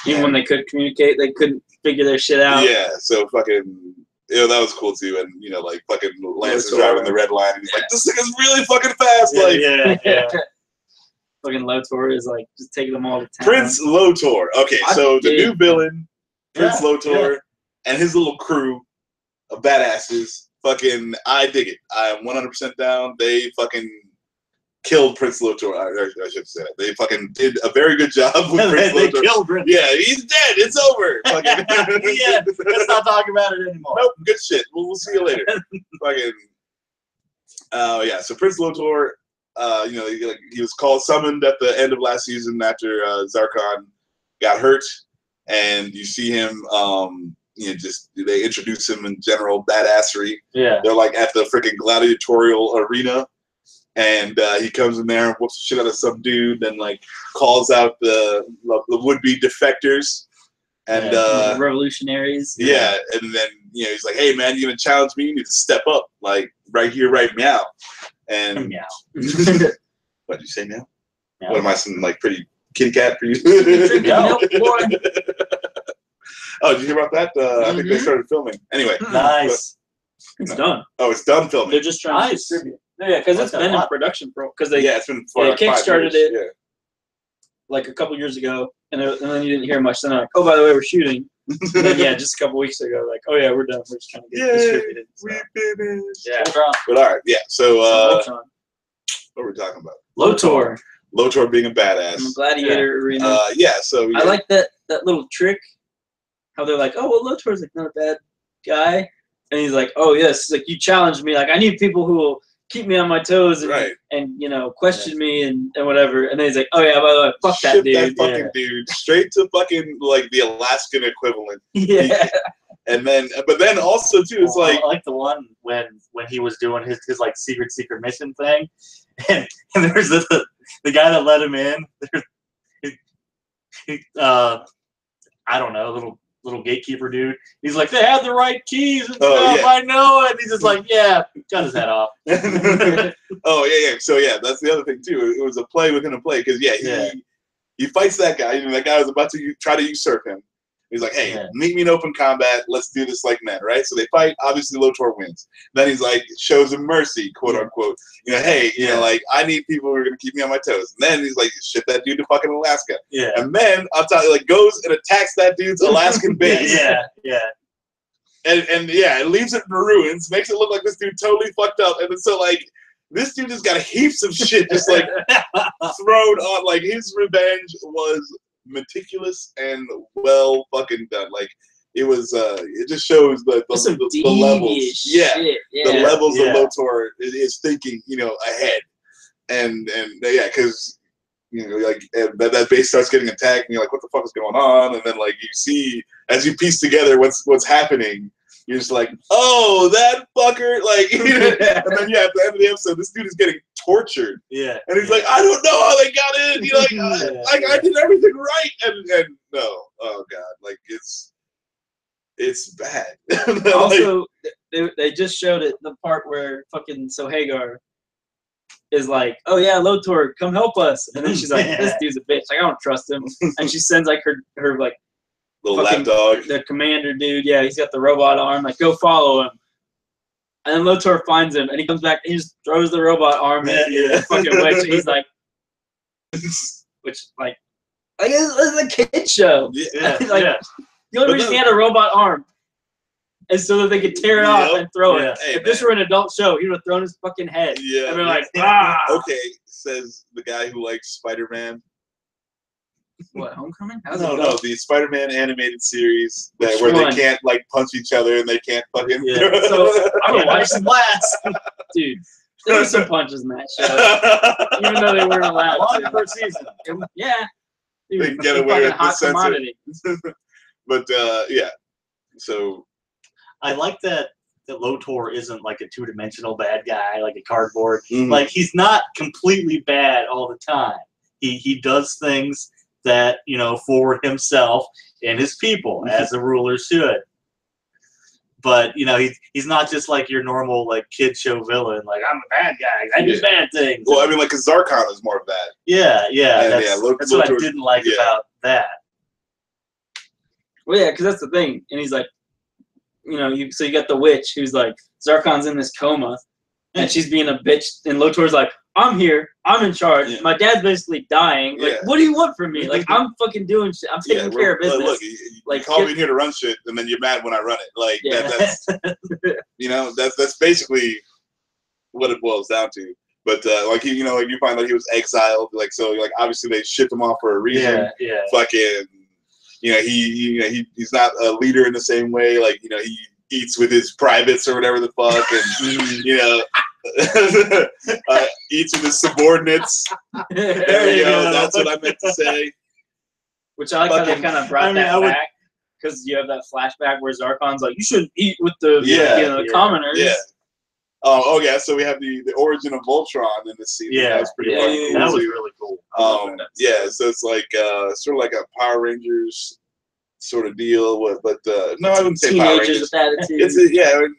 Speaker 2: even when they could communicate, they couldn't figure their shit out.
Speaker 1: Yeah. So fucking. You know, that was cool too, and you know, like fucking Lance is driving the red line, and he's like, "This thing is really fucking fast!"
Speaker 2: Yeah. Fucking Lotor is like just taking them all to town.
Speaker 1: Prince Lotor. Okay, so the new villain, Prince Lotor, and his little crew of badasses. Fucking, I dig it. I am 100% down. They fucking killed Prince Lotor. I should say that. They fucking did a very good job with Prince Lotor.
Speaker 3: They killed Prince.
Speaker 1: Yeah, he's dead. It's over. Fucking.
Speaker 3: Let's not talk about it anymore.
Speaker 1: Nope, good shit. We'll see you later. Fucking. Yeah. So Prince Lotor, you know, he was summoned at the end of last season after Zarkon got hurt, and you see him. You know, just they introduce him in general badassery. Yeah. They're like at the freaking gladiatorial arena. And he comes in there and whoops the shit out of some dude, and like calls out the would-be defectors and
Speaker 2: revolutionaries.
Speaker 1: Yeah, and then you know he's like, "Hey man, you gonna challenge me? You need to step up, like right here, right meow." And
Speaker 3: meow.
Speaker 1: What did you say, meow? What am I, some like pretty kitty cat for you?
Speaker 2: Meow.
Speaker 1: Oh, did you hear about that? I think they started filming. Anyway,
Speaker 3: nice.
Speaker 2: It's done.
Speaker 1: Oh, it's done filming.
Speaker 2: They're just trying to distribute. Yeah, because it's been in production, bro. Because it's
Speaker 1: been like
Speaker 2: kickstarted it like a couple years ago, and then you didn't hear much. Then they're like, oh, by the way, we're shooting. And then, just a couple weeks ago, like, oh yeah, we're done. We're just trying to get it distributed. So.
Speaker 1: We finished.
Speaker 2: Yeah.
Speaker 1: But all right, yeah. So what were we talking about?
Speaker 2: Lotor.
Speaker 1: Lotor being a badass.
Speaker 2: In the gladiator arena.
Speaker 1: So
Speaker 2: I like that little trick. How they're like, oh well, Lotor's like not a bad guy, and he's like, oh yes, like you challenged me. Like I need people who will keep me on my toes and you know question me and whatever. And then he's like, oh yeah, by the way, fuck that dude.
Speaker 1: That fucking dude straight to fucking like the Alaskan equivalent.
Speaker 2: Yeah.
Speaker 1: And then, but then also too, it's like
Speaker 3: I like the one when he was doing his like secret mission thing, and there's the guy that let him in. I don't know, little gatekeeper dude. He's like, they had the right keys and stuff. I know, and he's just like, cut his head off.
Speaker 1: Oh yeah. So that's the other thing too. It was a play within a play because he fights that guy. You know, that guy was about to try to usurp him. He's like, hey, meet me in open combat. Let's do this like men, right? So they fight. Obviously, Lotor wins. Then he's like, shows him mercy, quote unquote. You know, hey, you know, like I need people who are gonna keep me on my toes. And then he's like, ship that dude to fucking Alaska. Yeah. And then on top, like goes and attacks that dude's Alaskan base. And it leaves it in ruins. Makes it look like this dude totally fucked up. And then so like this dude just got heaps of shit just like thrown on. Like his revenge was meticulous and well fucking done. Like it was it just shows the levels. The levels of Lotor is thinking, you know, ahead. And because you know, like that base starts getting attacked and you're like, what the fuck is going on? And then like you see as you piece together what's happening, you're just like, oh, that fucker, like, you know? And then at the end of the episode, this dude is getting tortured. Yeah. And he's like, I don't know how they got in. You're like, I did everything right. And no, oh god, like it's bad.
Speaker 2: Also, they just showed it the part where fucking Hagar is like, oh yeah, Lotor, come help us. And then she's like, this dude's a bitch. Like I don't trust him. And she sends like her like
Speaker 1: little lapdog.
Speaker 2: The commander dude, he's got the robot arm. Like, go follow him. And then Lotor finds him, and he comes back, and he just throws the robot arm at the fucking witch. And he's like, which like it's a kid show. You only reason he had a robot arm and so that they could tear it off and throw it.
Speaker 1: Hey,
Speaker 2: if this were an adult show, he would have thrown his fucking head.
Speaker 1: Yeah.
Speaker 2: And they're like, ah.
Speaker 1: Okay, says the guy who likes Spider-Man.
Speaker 2: What, Homecoming?
Speaker 1: No, the Spider-Man animated series where they can't like punch each other and they can't fucking.
Speaker 2: Yeah. So I'm gonna watch some last, dude. There were some punches in that show, even though they weren't allowed.
Speaker 3: Long per season.
Speaker 2: Yeah.
Speaker 1: They can get away with the
Speaker 2: hot
Speaker 1: censor.
Speaker 2: commodity.
Speaker 1: But yeah, so
Speaker 3: I like that Lotor isn't like a two-dimensional bad guy, like a cardboard.
Speaker 1: Mm-hmm.
Speaker 3: Like he's not completely bad all the time. He does things that, you know, for himself and his people, as a ruler should. But, you know, he's not just like your normal like kid show villain, like I'm a bad guy, I do bad things.
Speaker 1: Well, I mean, like, cause Zarkon is more of that.
Speaker 3: Yeah.
Speaker 1: And,
Speaker 3: that's what I didn't like about that.
Speaker 2: Well, yeah, because that's the thing. And he's like, you know, so you got the witch who's like, Zarkon's in this coma, and she's being a bitch, and Lotor's like, I'm here, I'm in charge. Yeah. My dad's basically dying. Like, what do you want from me? Like, I'm fucking doing shit. I'm taking care of business.
Speaker 1: Look, you call me in here to run shit, and then you're mad when I run it. Like, that's you know, that's basically what it boils down to. But like you know, like you find out he was exiled. Like, so like obviously they shipped him off for a reason.
Speaker 3: Yeah.
Speaker 1: Fucking, you know, he's not a leader in the same way. Like, you know, he eats with his privates or whatever the fuck, and you know. Eats with his subordinates. There you go. That's what I meant to say.
Speaker 2: Which I like how they kind of brought that back, because you have that flashback where Zarkon's like, "You shouldn't eat with the commoners."
Speaker 1: Yeah. Oh yeah. So we have the origin of Voltron in this scene.
Speaker 3: Yeah,
Speaker 1: that was pretty fucking cool.
Speaker 3: That was really cool.
Speaker 1: Yeah. So it's like sort of like a Power Rangers sort of deal. But no, I wouldn't say Power Rangers.
Speaker 2: With attitude.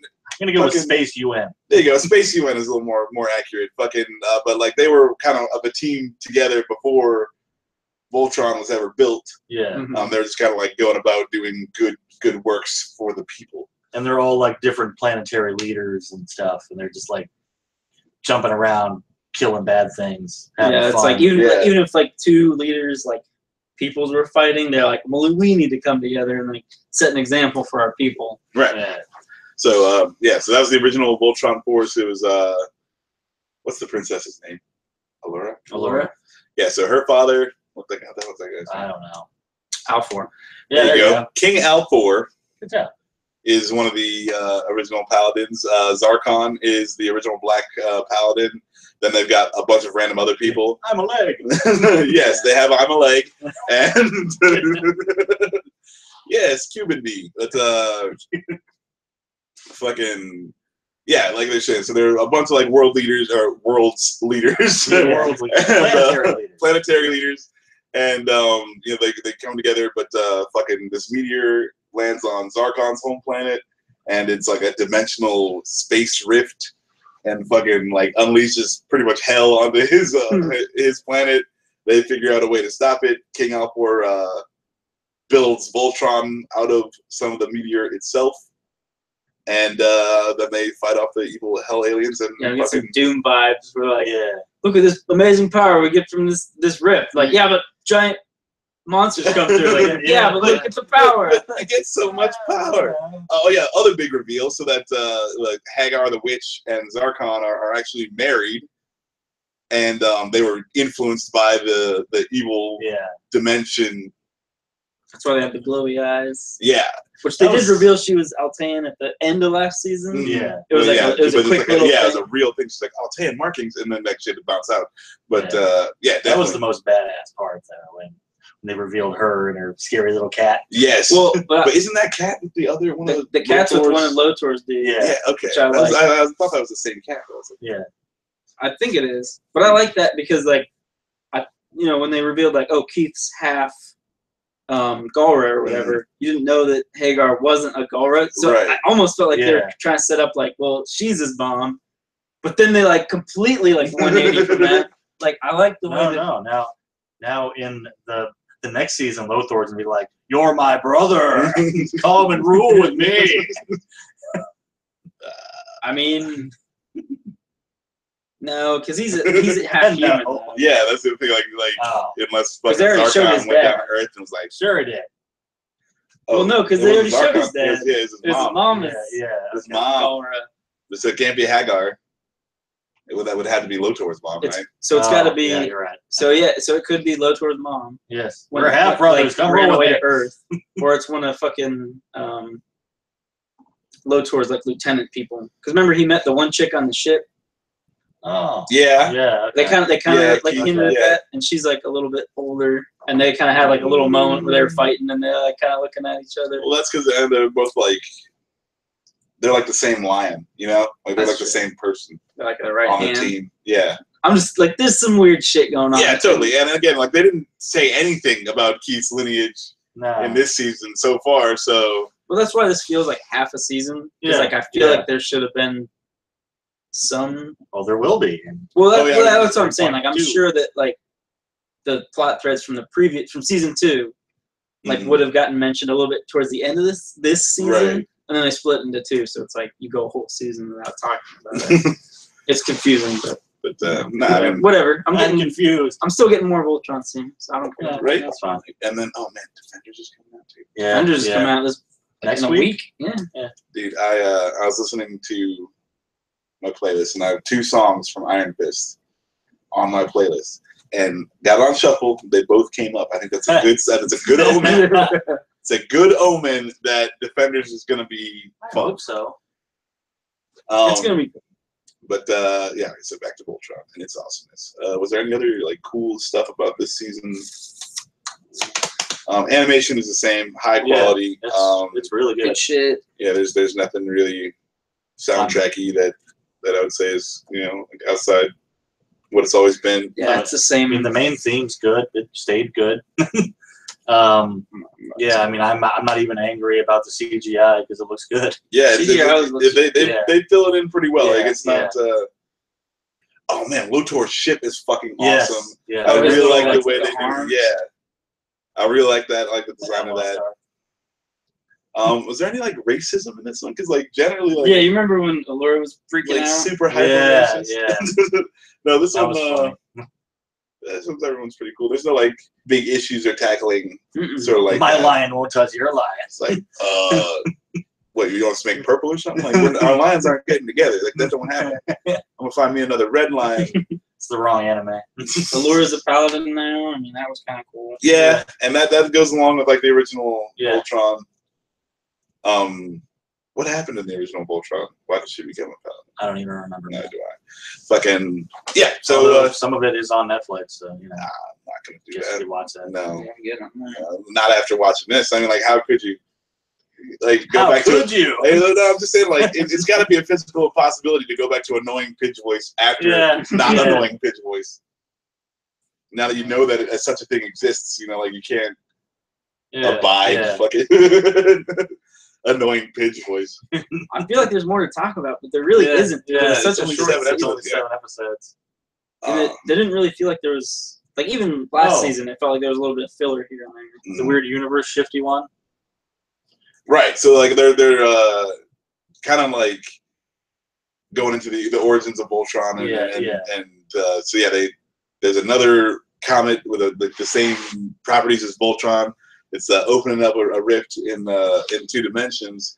Speaker 3: I'm gonna go with Space UN.
Speaker 1: There you go. Space UN is a little more accurate. Fucking, but like they were kind of a team together before Voltron was ever built.
Speaker 3: Yeah.
Speaker 1: They're just kind of like going about doing good works for the people.
Speaker 3: And they're all like different planetary leaders and stuff, and they're just like jumping around, killing bad things.
Speaker 2: Yeah, it's like even if like two leaders like peoples were fighting, they're like, well, we need to come together and like set an example for our people.
Speaker 1: Right.
Speaker 3: Yeah.
Speaker 1: So so that was the original Voltron Force. It was what's the princess's name? Allura. Yeah. So her father. What the hell was that guy's name?
Speaker 3: I don't know.
Speaker 2: Alfor.
Speaker 1: Yeah, there you go. King Alfor.
Speaker 3: Good job.
Speaker 1: Is one of the original paladins. Zarkon is the original black paladin. Then they've got a bunch of random other people.
Speaker 3: I'm a leg.
Speaker 1: Yes, they have I'm a leg. And yes, Cuban B. But fucking yeah, like they're saying. So there are a bunch of like world leaders or world's leaders. Planetary leaders. And you know, they come together, but fucking this meteor lands on Zarkon's home planet, and it's like a dimensional space rift, and fucking like unleashes pretty much hell onto his planet. They figure out a way to stop it. King Alfor builds Voltron out of some of the meteor itself, and then they fight off the evil hell aliens. And
Speaker 2: we get some Doom vibes. We're like, look at this amazing power we get from this rift. Like, yeah, but giant monsters come through. Like, yeah, but look at the power.
Speaker 1: I get so much power. Oh yeah, other big reveal. So that like Hagar the witch and Zarkon are actually married, and they were influenced by the evil dimension.
Speaker 2: That's why they have the glowy eyes.
Speaker 1: Yeah.
Speaker 2: Which they did reveal she was Altean at the end of last season.
Speaker 3: Yeah.
Speaker 2: It was it was a quick little thing.
Speaker 1: It was a real thing. She's like, Altean markings, and then that shit would bounce out. But definitely.
Speaker 3: That was the most badass part though, when they revealed her and her scary little cat.
Speaker 1: Yes. Well, but isn't that cat with the other one of
Speaker 2: the cat's with one of Lotor's dude?
Speaker 1: Yeah, okay. I thought that was the same cat.
Speaker 3: Yeah.
Speaker 2: I think it is. But I like that because like when they revealed like, oh, Keith's half Galra or whatever, you didn't know that Hagar wasn't a Galra, so I almost felt like they were trying to set up like, well, she's his mom, but then they like completely like 180 from that. Like I like the way
Speaker 3: now in the next season, Lothor's gonna be like, "You're my brother, come and rule with me."
Speaker 2: I mean. No, because he's half human.
Speaker 1: Yeah, that's the thing. Like unless fucking
Speaker 2: Zarkon
Speaker 1: went down to Earth and was like,
Speaker 3: "Sure it did."
Speaker 2: Well, no, because they already showed his dad.
Speaker 1: Yeah, it's his mom. His mom. So it can't be Hagar. That would have to be Lotor's mom, right?
Speaker 2: So it's got to be.
Speaker 3: Yeah, you're right.
Speaker 2: So it could be Lotor's mom.
Speaker 3: Yes, we're half brothers.
Speaker 2: Like, ran away to Earth, or it's one of fucking Lotor's like lieutenant people. Because remember, he met the one chick on the ship.
Speaker 3: Oh.
Speaker 1: Yeah.
Speaker 3: Yeah.
Speaker 2: Okay. They kind of like hinted at that, and she's like a little bit older, and they kind of had like a little moment where they were fighting, and they're like kind of looking at each other.
Speaker 1: Well, that's because they're both like. They're like the same lion, you know? Like they're like the same person.
Speaker 2: They're like the right
Speaker 1: on
Speaker 2: hand.
Speaker 1: the team. Yeah.
Speaker 2: I'm just like, there's some weird shit going on.
Speaker 1: Yeah, totally. And again, like they didn't say anything about Keith's lineage in this season so far. So.
Speaker 2: Well, that's why this feels like half a season. Because like I feel like there should have been some.
Speaker 3: Well, there will be.
Speaker 2: Well, that's what I'm saying. Like I'm sure that like the plot threads from season 2, like would have gotten mentioned a little bit towards the end of this season.
Speaker 1: Right.
Speaker 2: And then they split into 2, so it's like you go a whole season without talking about it. It's confusing, but whatever. I'm getting
Speaker 3: confused.
Speaker 2: I'm still getting more Voltron scenes, so I don't care.
Speaker 1: Right?
Speaker 2: That's fine.
Speaker 1: And then Defenders is coming out too.
Speaker 3: Yeah,
Speaker 2: Defenders is coming out this
Speaker 3: next
Speaker 2: week. Yeah.
Speaker 1: Dude, I was listening to my playlist, and I have 2 songs from Iron Fist on my playlist, and got on shuffle. They both came up. I think that's a good set. It's a good omen. It's a good omen that Defenders is going to be fun.
Speaker 3: I hope so.
Speaker 2: It's going to be good.
Speaker 1: But, so back to Voltron and its awesomeness. Was there any other, like, cool stuff about this season? Animation is the same, high quality.
Speaker 3: It's really good.
Speaker 2: Good shit.
Speaker 1: Yeah, there's nothing really soundtracky that I would say is, outside what it's always been.
Speaker 2: Yeah, it's the same.
Speaker 3: I mean, the main theme's good. It stayed good. Yeah, I mean, I'm not even angry about the CGI because it looks good.
Speaker 1: Yeah,
Speaker 2: CGI
Speaker 1: they fill it in pretty well.
Speaker 2: Yeah,
Speaker 1: like it's not. Oh man, Lotor's ship is fucking awesome.
Speaker 3: Yeah,
Speaker 1: I really like the way
Speaker 2: the
Speaker 1: they do.
Speaker 2: arms.
Speaker 1: Yeah, I really like that. I like the design of that. Was there any like racism in this one? Because like generally, like
Speaker 2: you remember when Allura was freaking out?
Speaker 1: Super hyper racist.
Speaker 3: Yeah.
Speaker 1: No, this
Speaker 3: that
Speaker 1: one.
Speaker 3: Was
Speaker 1: This one's everyone's pretty cool. There's no like big issues they're tackling. Sort of like
Speaker 3: my lion won't touch your lion.
Speaker 1: It's like, what, you want us to make purple or something? Like our lions aren't getting together. Like that don't happen. I'm gonna find me another red lion.
Speaker 3: It's the wrong anime.
Speaker 2: Allura's a paladin now. I mean, that was kind of cool.
Speaker 1: Yeah, and that goes along with like the original Voltron. What happened in the original Voltron? Why did she become a paladin?
Speaker 3: I don't even remember.
Speaker 1: Neither do I. Fucking yeah. So
Speaker 3: although some of it is on Netflix, so
Speaker 1: I'm not gonna do
Speaker 3: just
Speaker 1: that.
Speaker 3: watch that.
Speaker 1: No,
Speaker 2: Yeah,
Speaker 1: not after watching this. I mean, like, how could you? Like, go
Speaker 3: how
Speaker 1: back
Speaker 3: could
Speaker 1: to
Speaker 3: you?
Speaker 1: No, I'm just saying, like, it's got to be a physical possibility to go back to annoying pitch voice after not annoying pitch voice. Now that you know that such a thing exists, like you can't abide fucking annoying pitch voice.
Speaker 2: I feel like there's more to talk about, but there really isn't.
Speaker 3: Yeah,
Speaker 2: it's
Speaker 1: only
Speaker 2: short
Speaker 1: 7
Speaker 2: season.
Speaker 1: episodes.
Speaker 3: 7 episodes.
Speaker 2: And they didn't really feel like there was like even last season. It felt like there was a little bit of filler here and there.
Speaker 3: The weird universe shifty one.
Speaker 1: Right. So like they're kind of like going into the origins of Voltron and there's another comet with the same properties as Voltron. It's opening up a rift in 2 dimensions.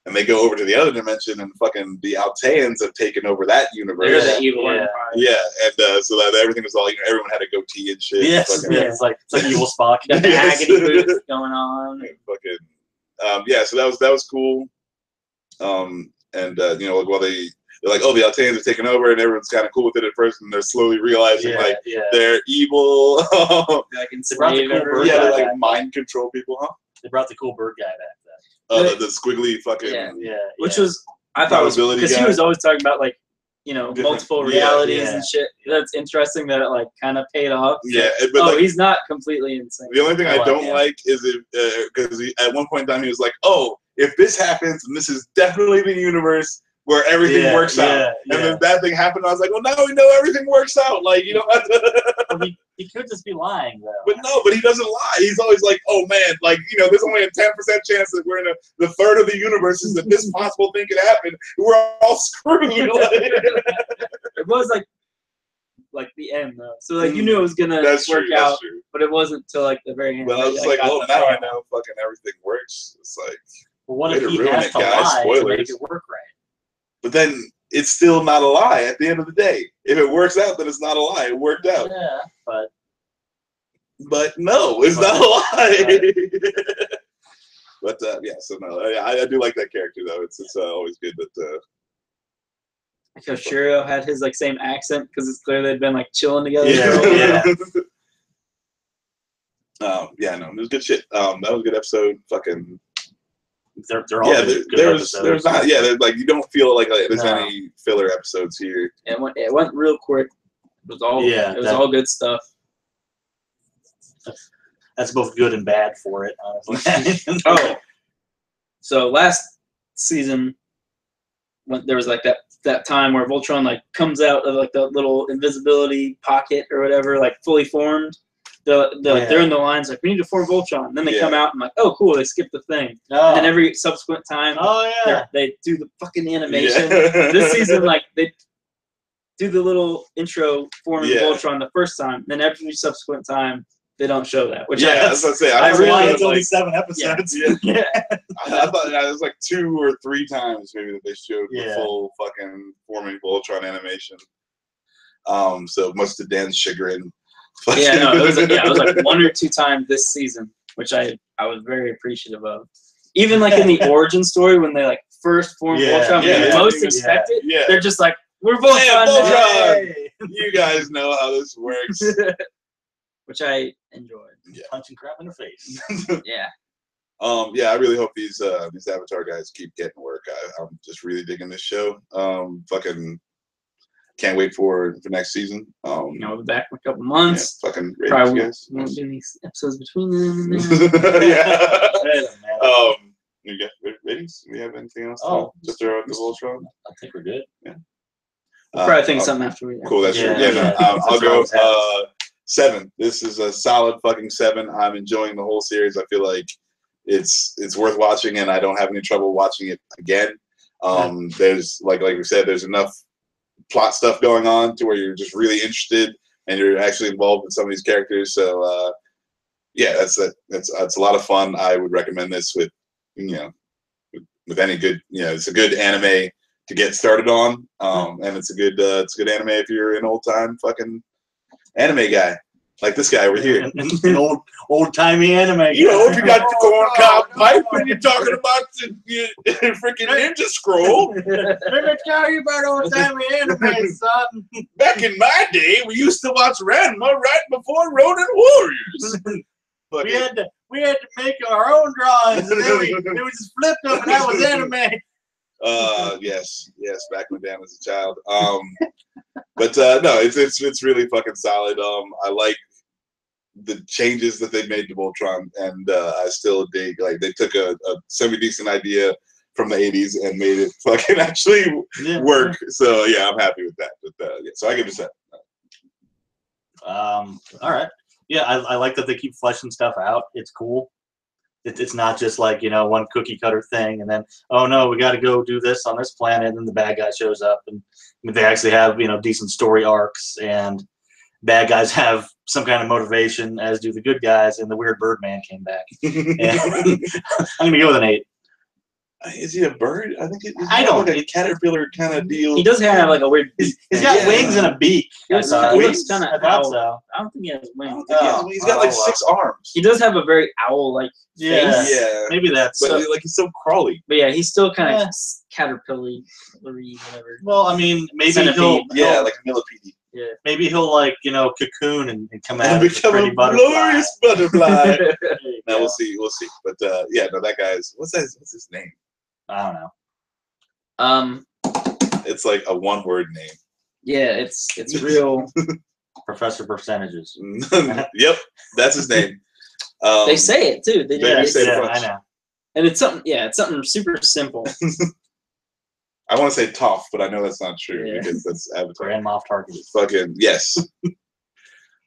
Speaker 1: And they go over to the other dimension, and fucking the Alteans have taken over that universe.
Speaker 2: They're the evil empire.
Speaker 1: Yeah, and so that everything was all, everyone had a goatee and shit.
Speaker 3: Yes, it's like evil Spock.
Speaker 2: Got the agony booth going on.
Speaker 1: And fucking, so that was cool. Like while they're like, oh, the Alteans have taken over, and everyone's kind of cool with it at first, and they're slowly realizing they're evil.
Speaker 2: Like in
Speaker 3: they brought the cool bird
Speaker 1: they
Speaker 3: guy
Speaker 1: like
Speaker 3: back.
Speaker 1: Mind control people, huh?
Speaker 3: They brought the cool bird guy back then.
Speaker 1: The squiggly fucking
Speaker 2: which was I thought was because he was always talking about like multiple realities and shit. That's interesting that it like kind of paid off.
Speaker 1: Yeah, but
Speaker 2: he's not completely insane.
Speaker 1: The only thing I don't like is because at one point in time he was like, oh, if this happens, and this is definitely the universe where everything works out. And then that thing happened, I was like, well, now we know everything works out. Like, you don't have to...
Speaker 3: he could just be lying, though.
Speaker 1: But he doesn't lie. He's always like, oh, man, like, there's only a 10% chance that we're in the third of the universes that this possible thing could happen. We're all screwed.
Speaker 2: It was like the end, though. So, like, you knew it was going to work out.
Speaker 1: True.
Speaker 2: but it wasn't until like the very end.
Speaker 1: But I was like, well, now I know fucking everything works. It's like,
Speaker 3: well, what
Speaker 1: way
Speaker 3: if
Speaker 1: to
Speaker 3: he
Speaker 1: ruin
Speaker 3: has
Speaker 1: it,
Speaker 3: to
Speaker 1: guys.
Speaker 3: lie to
Speaker 1: Spoilers.
Speaker 3: make it work right?
Speaker 1: but then it's still not a lie at the end of the day. If it works out, then it's not a lie. It worked out.
Speaker 3: Yeah,
Speaker 1: But no, it's not a lie. But yeah, so no, I do like that character though. It's always good that.
Speaker 2: Like how Shiro had his like same accent because it's clear they'd been like chilling together.
Speaker 3: Yeah.
Speaker 1: Yeah, no, it was good shit. That was a good episode. Fucking.
Speaker 3: They're all good episodes.
Speaker 1: There's not. Yeah, like you don't feel like there's any filler episodes here.
Speaker 2: It went real quick. It was all all good stuff.
Speaker 3: That's both good and bad for it, honestly.
Speaker 2: So last season, when there was like that time where Voltron like comes out of like the little invisibility pocket or whatever, like fully formed. They're in the lines like we need to form Voltron. And then they come out and like, oh cool, they skip the thing.
Speaker 3: Oh.
Speaker 2: And then every subsequent time, they do the fucking animation. This season, like they do the little intro forming Voltron the first time. Then every subsequent time, they don't show that. Which
Speaker 1: I was gonna say.
Speaker 3: I really it's only
Speaker 1: like,
Speaker 3: 7 episodes.
Speaker 1: Yeah. I thought it was like 2 or 3 times maybe that they showed the full fucking forming Voltron animation. So much to Dan's chagrin.
Speaker 2: It was like 1 or 2 times this season, which I was very appreciative of. Even like in the origin story when they like first formed Voltron, when you most expect it, they're just like, we're Voltron.
Speaker 1: You guys know how this works.
Speaker 2: Which I enjoyed.
Speaker 3: Yeah. Punching crap in the face.
Speaker 2: Yeah.
Speaker 1: I really hope these Avatar guys keep getting work. I'm just really digging this show. Fucking can't wait for next season.
Speaker 2: We'll be back in a couple months.
Speaker 1: Yeah, fucking
Speaker 2: probably
Speaker 1: guys.
Speaker 2: won't do any episodes between them.
Speaker 1: You got ratings? Do we have anything else? Just
Speaker 3: the
Speaker 1: Voltron.
Speaker 3: I think we're good.
Speaker 1: Yeah.
Speaker 2: We'll probably think something after we.
Speaker 1: Cool. That's true. I'll go 7. This is a solid fucking 7. I'm enjoying the whole series. I feel like it's worth watching, and I don't have any trouble watching it again. There's like we said, there's enough plot stuff going on to where you're just really interested and you're actually involved with some of these characters. So that's a lot of fun. I would recommend this with any good it's a good anime to get started on, and it's a good anime if you're an old time fucking anime guy like this guy over here.
Speaker 3: An old timey anime.
Speaker 1: If you got the corn cob pipe and you're talking about the freaking ninja scroll.
Speaker 3: Let me tell you about old timey anime, son.
Speaker 1: Back in my day, we used to watch Ranma right before Ronin Warriors.
Speaker 3: We had to make our own drawings, and then we just flipped them, and that was anime.
Speaker 1: Yes, back when Dan was a child. But no, it's really fucking solid. I like the changes that they made to Voltron, and I still dig. Like they took a semi-decent idea from the '80s and made it fucking actually work. So yeah, I'm happy with that. But so I give it a 7.
Speaker 3: All right. Yeah, I like that they keep fleshing stuff out. It's cool. It's not just like, one cookie cutter thing and then, oh no, we got to go do this on this planet, and then the bad guy shows up. And they actually have, decent story arcs, and bad guys have some kind of motivation, as do the good guys, and the weird Birdman came back. And I'm going to go with an 8.
Speaker 1: Is he a bird? I think
Speaker 3: I don't.
Speaker 1: Like a caterpillar kind of deal.
Speaker 2: He does have like a weird.
Speaker 3: He's got wings and a beak.
Speaker 2: He looks kind of owl.
Speaker 3: So.
Speaker 2: I don't think he has wings.
Speaker 1: He's got like 6 arms.
Speaker 2: He does have a very owl-like face.
Speaker 1: Yeah.
Speaker 3: Maybe that's.
Speaker 1: But like he's so crawly.
Speaker 2: But yeah, he's still kind of caterpillar-y, whatever.
Speaker 3: Well, I mean, maybe
Speaker 2: Centipede.
Speaker 3: he'll
Speaker 1: like a millipede.
Speaker 2: Yeah.
Speaker 3: Maybe he'll
Speaker 1: and
Speaker 3: cocoon and come out and
Speaker 1: become a glorious butterfly. No, we'll see. But that guy's what's his name?
Speaker 3: I don't know.
Speaker 1: It's like a 1-word name.
Speaker 2: Yeah, it's real.
Speaker 3: Professor Percentages.
Speaker 1: Yep, that's his name.
Speaker 2: They say it too. They
Speaker 1: say it.
Speaker 3: I know.
Speaker 2: And it's something super simple.
Speaker 1: I want to say Toph, but I know that's not true because that's Avatar.
Speaker 3: Grand Moff Target.
Speaker 1: Fucking yes.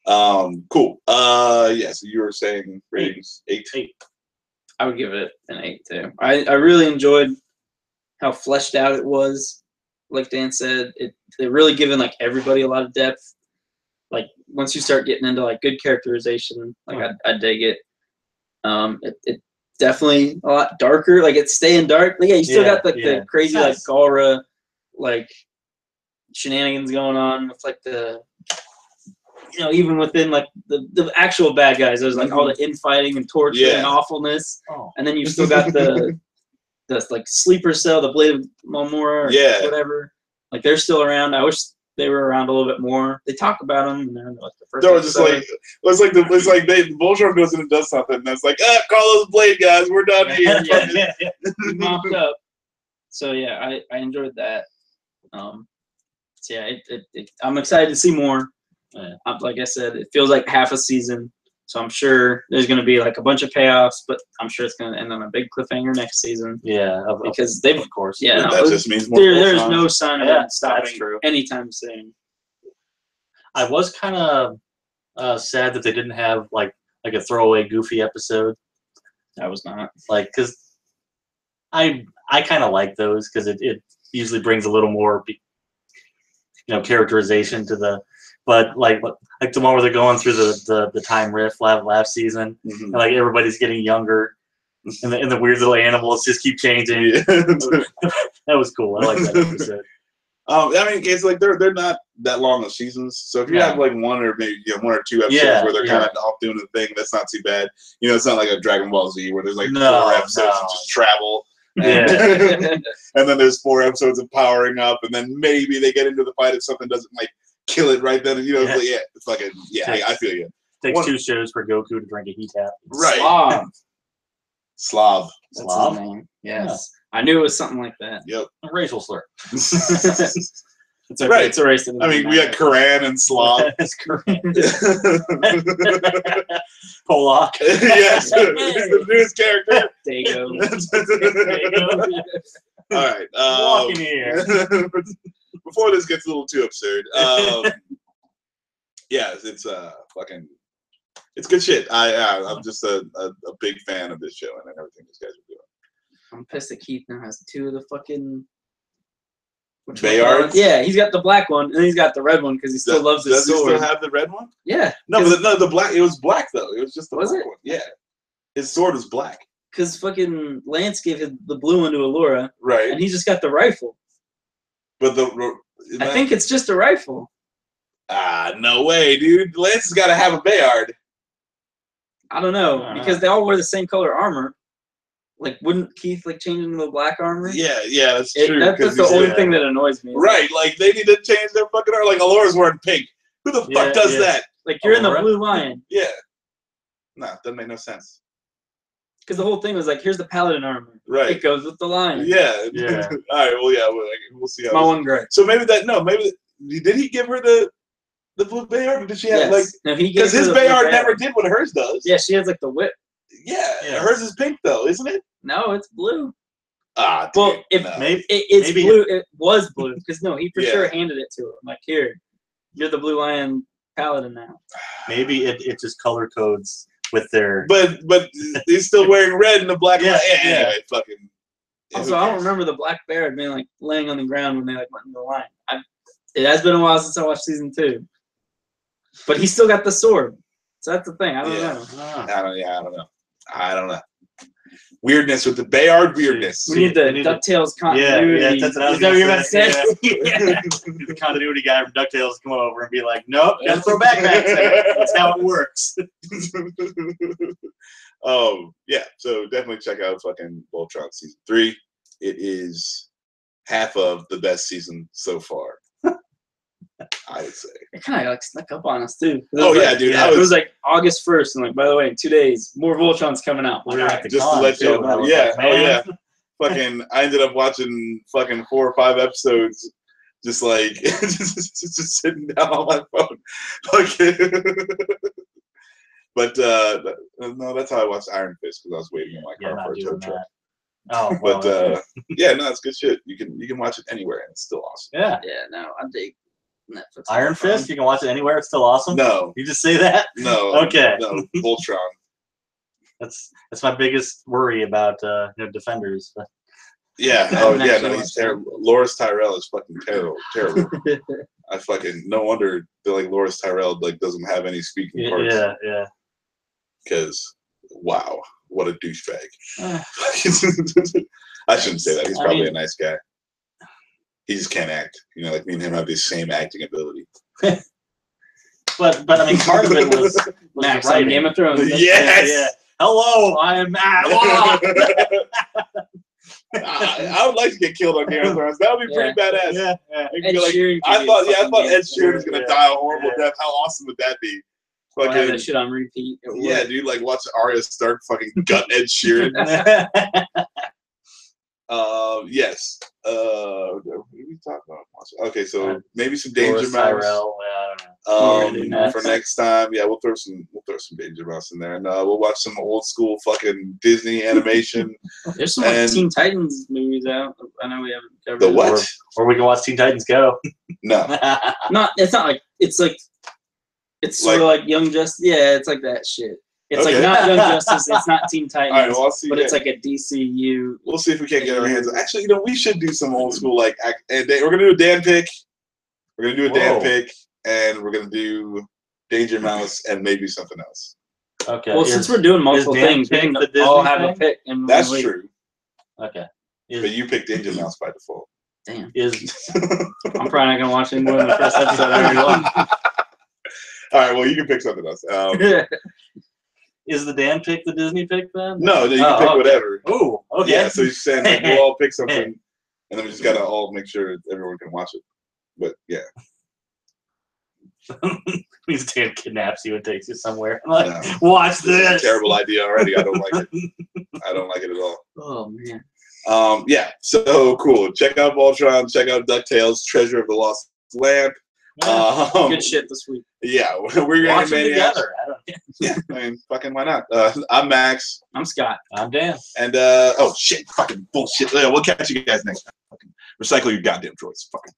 Speaker 1: Cool. So you were saying ratings 8.
Speaker 2: I would give it an 8 too. I really enjoyed how fleshed out it was. Like Dan said, they're really giving like everybody a lot of depth. like once you start getting into like good characterization, like I dig it. It definitely a lot darker. Like it's staying dark. Like, yeah, you still got the crazy like Galra like shenanigans going on with like the even within like the actual bad guys, there's like all the infighting and torture and awfulness. And then you still got the like sleeper cell, the Blade of Malmora or whatever. Like they're still around. I wish they were around a little bit more. They talk about them, and they're like the first.
Speaker 1: They were just like it's like Voltron goes in and does something, and it's like, call those Blade guys, we're done here.
Speaker 2: Mopped up. So yeah, I enjoyed that. So yeah, I'm excited to see more. Like I said, it feels like half a season, so I'm sure there's going to be like a bunch of payoffs, but I'm sure it's going to end on a big cliffhanger next season.
Speaker 3: Yeah,
Speaker 2: because they've, of
Speaker 3: course.
Speaker 2: Yeah,
Speaker 1: that just means more.
Speaker 2: There's no sign of that stopping anytime soon.
Speaker 3: I was kind of sad that they didn't have like a throwaway Goofy episode.
Speaker 2: I was not
Speaker 3: because I kind of like those because it usually brings a little more characterization to the. But like the one where they're going through the time rift last season, and like everybody's getting younger, and the weird little animals just keep changing. Yeah. That was cool. I like that episode.
Speaker 1: I mean, it's like they're not that long of seasons, so if you have like one or maybe 1 or 2 episodes where they're kind of off doing the thing, that's not too bad. It's not like a Dragon Ball Z where there's like 4 episodes of just travel. And, and then there's 4 episodes of powering up, and then maybe they get into the fight if something doesn't like kill it right then. It's like I feel you.
Speaker 3: Takes 2 shows for Goku to drink a heat tap.
Speaker 1: Right. Slob.
Speaker 2: That's his name. Yes. Yeah. I knew it was something like that.
Speaker 1: Yep.
Speaker 3: A racial slur.
Speaker 2: It's okay. Right. It's erased.
Speaker 1: I mean, we got Karan and Slob.
Speaker 3: It's Karan. Pollock.
Speaker 1: Yes. The newest character.
Speaker 2: Dago.
Speaker 1: All right.
Speaker 3: Walk in here.
Speaker 1: Before this gets a little too absurd. Yeah, it's fucking. It's good shit. I'm just a big fan of this show and everything these guys are doing.
Speaker 2: I'm pissed that Keith now has 2 of the fucking
Speaker 1: Bayards?
Speaker 2: Yeah, he's got the black one and he's got the red one because he still loves his sword.
Speaker 1: Does he still have the red one?
Speaker 2: Yeah.
Speaker 1: No, but the black. It was black though. It was just the
Speaker 2: black
Speaker 1: one. Yeah. His sword was black.
Speaker 2: Because fucking Lance gave the blue one to Allura.
Speaker 1: Right.
Speaker 2: And he just got the rifle.
Speaker 1: But
Speaker 2: I think it's just a rifle.
Speaker 1: No way, dude. Lance has got to have a Bayard.
Speaker 2: I don't know because they all wear the same color armor. Like, wouldn't Keith like change into the black armor?
Speaker 1: Yeah, that's true.
Speaker 2: That's the only thing that annoys me.
Speaker 1: Right, like they need to change their fucking armor. Like Allura's wearing pink. Who the fuck does that?
Speaker 2: Like you're in the Blue Lion.
Speaker 1: Yeah. No, doesn't make no sense.
Speaker 2: Because the whole thing was like, here's the paladin armor.
Speaker 1: Right.
Speaker 2: It goes with the lion.
Speaker 1: Yeah. All right. Well, yeah. We'll see how.
Speaker 2: My one gripe.
Speaker 1: So maybe did he give her the blue Bayard? Or did she have because his Bayard never did what hers does.
Speaker 2: Yeah, she has like the whip.
Speaker 1: Yeah, hers is pink though, isn't it?
Speaker 2: No, it's blue.
Speaker 1: Well,
Speaker 2: maybe it's blue. It was blue because he for sure handed it to her. I'm like, here, you're the Blue Lion Paladin now.
Speaker 3: Maybe it just color codes with their.
Speaker 1: But he's still wearing red and the black.
Speaker 2: Yeah.
Speaker 1: Fucking.
Speaker 2: Also, I don't remember the Black Bear being like laying on the ground when they like went in the line. It has been a while since I watched season 2. But he still got the sword, so that's the thing. I don't know. I don't know. Weirdness with the Bayard weirdness. We need the DuckTales continuity.
Speaker 3: Yeah, that's what I was going to say. The continuity guy from DuckTales come over and be like, nope, gotta throw backpacks there. That's how it works.
Speaker 1: Yeah, so definitely check out fucking Voltron season 3. It is half of the best season so far. I would say
Speaker 2: it kind of like snuck up on us too.
Speaker 1: Dude!
Speaker 2: It was like August 1st, and like by the way, in 2 days, more Voltron's coming out.
Speaker 1: Just to let you know, fucking, I ended up watching fucking 4 or 5 episodes, just like just sitting down on my phone. But no, that's how I watched Iron Fist because I was waiting in my car for a tow truck. But it's good shit. You can watch it anywhere and it's still awesome.
Speaker 2: Yeah, no, I dig Netflix.
Speaker 3: Iron Fist, you can watch it anywhere. It's still awesome.
Speaker 1: No,
Speaker 3: you just say that.
Speaker 1: No.
Speaker 3: Okay.
Speaker 1: No, Voltron.
Speaker 3: That's my biggest worry about Defenders.
Speaker 1: Yeah. Oh yeah. No, he's terrible. Loris Tyrell is fucking terrible. I fucking no wonder they're like Loris Tyrell like doesn't have any speaking parts.
Speaker 3: Yeah.
Speaker 1: Because wow, what a douchebag. I shouldn't say that. He's probably a nice guy. He just can't act. You know, like me and him have the same acting ability.
Speaker 3: but I mean, part of it was
Speaker 2: Max on Game of Thrones.
Speaker 1: Yes.
Speaker 3: Yeah. Hello, I am Max.
Speaker 1: I would like to get killed on Game of Thrones. That would be pretty badass.
Speaker 3: Yeah.
Speaker 1: I thought Ed Sheeran was gonna die a horrible death. How awesome would that be?
Speaker 2: Fucking have that shit on repeat.
Speaker 1: Yeah, dude, like watch Arya Stark fucking gut Ed Sheeran. Yes. What did we talk about? Okay, so maybe some Danger Mouse.
Speaker 3: Tyrell, I don't know.
Speaker 1: For next time, yeah, we'll throw some Danger Mouse in there, and we'll watch some old school fucking Disney animation.
Speaker 2: There's some Teen Titans movies out. I know we haven't covered.
Speaker 1: The what?
Speaker 3: Or we can watch Teen Titans Go.
Speaker 1: No.
Speaker 2: It's not like it's like it's sort of like Young Justice. Yeah, it's like that shit. It's like not Young Justice. It's not Teen Titans.
Speaker 1: All right, well, I'll see.
Speaker 2: But it's like a DCU.
Speaker 1: We'll see if we can't get our hands on. Actually, we should do some old school like. And we're gonna do a Dan pick. We're gonna do a Dan pick, and we're gonna do Danger Mouse and maybe something else.
Speaker 2: Okay. Well, since we're doing multiple things, we can all have a pick. And
Speaker 1: that's true.
Speaker 3: Okay.
Speaker 1: But you picked Danger Mouse by default.
Speaker 2: Damn. I'm probably not gonna watch any more than the first episode I already watched.
Speaker 1: All right. Well, you can pick something else.
Speaker 3: Is the Dan pick the Disney pick then?
Speaker 1: No, you can pick whatever.
Speaker 3: Oh, okay.
Speaker 1: Yeah, so you're saying like, we'll all pick something, and then we just gotta all make sure everyone can watch it. But yeah.
Speaker 3: Means Dan kidnaps you and takes you somewhere. Like, watch this.
Speaker 1: It's a terrible idea already. I don't like it. I don't like it at all.
Speaker 2: Oh man.
Speaker 1: Yeah. So cool. Check out Voltron. Check out DuckTales: Treasure of the Lost Lamp.
Speaker 2: Good shit this week.
Speaker 1: Yeah, we're gonna
Speaker 3: watch them together.
Speaker 1: Yeah, I mean, fucking why not? I'm Max.
Speaker 2: I'm Scott.
Speaker 3: I'm Dan.
Speaker 1: And oh shit, fucking bullshit. Yeah, we'll catch you guys next time. Fucking recycle your goddamn droids. Fucking.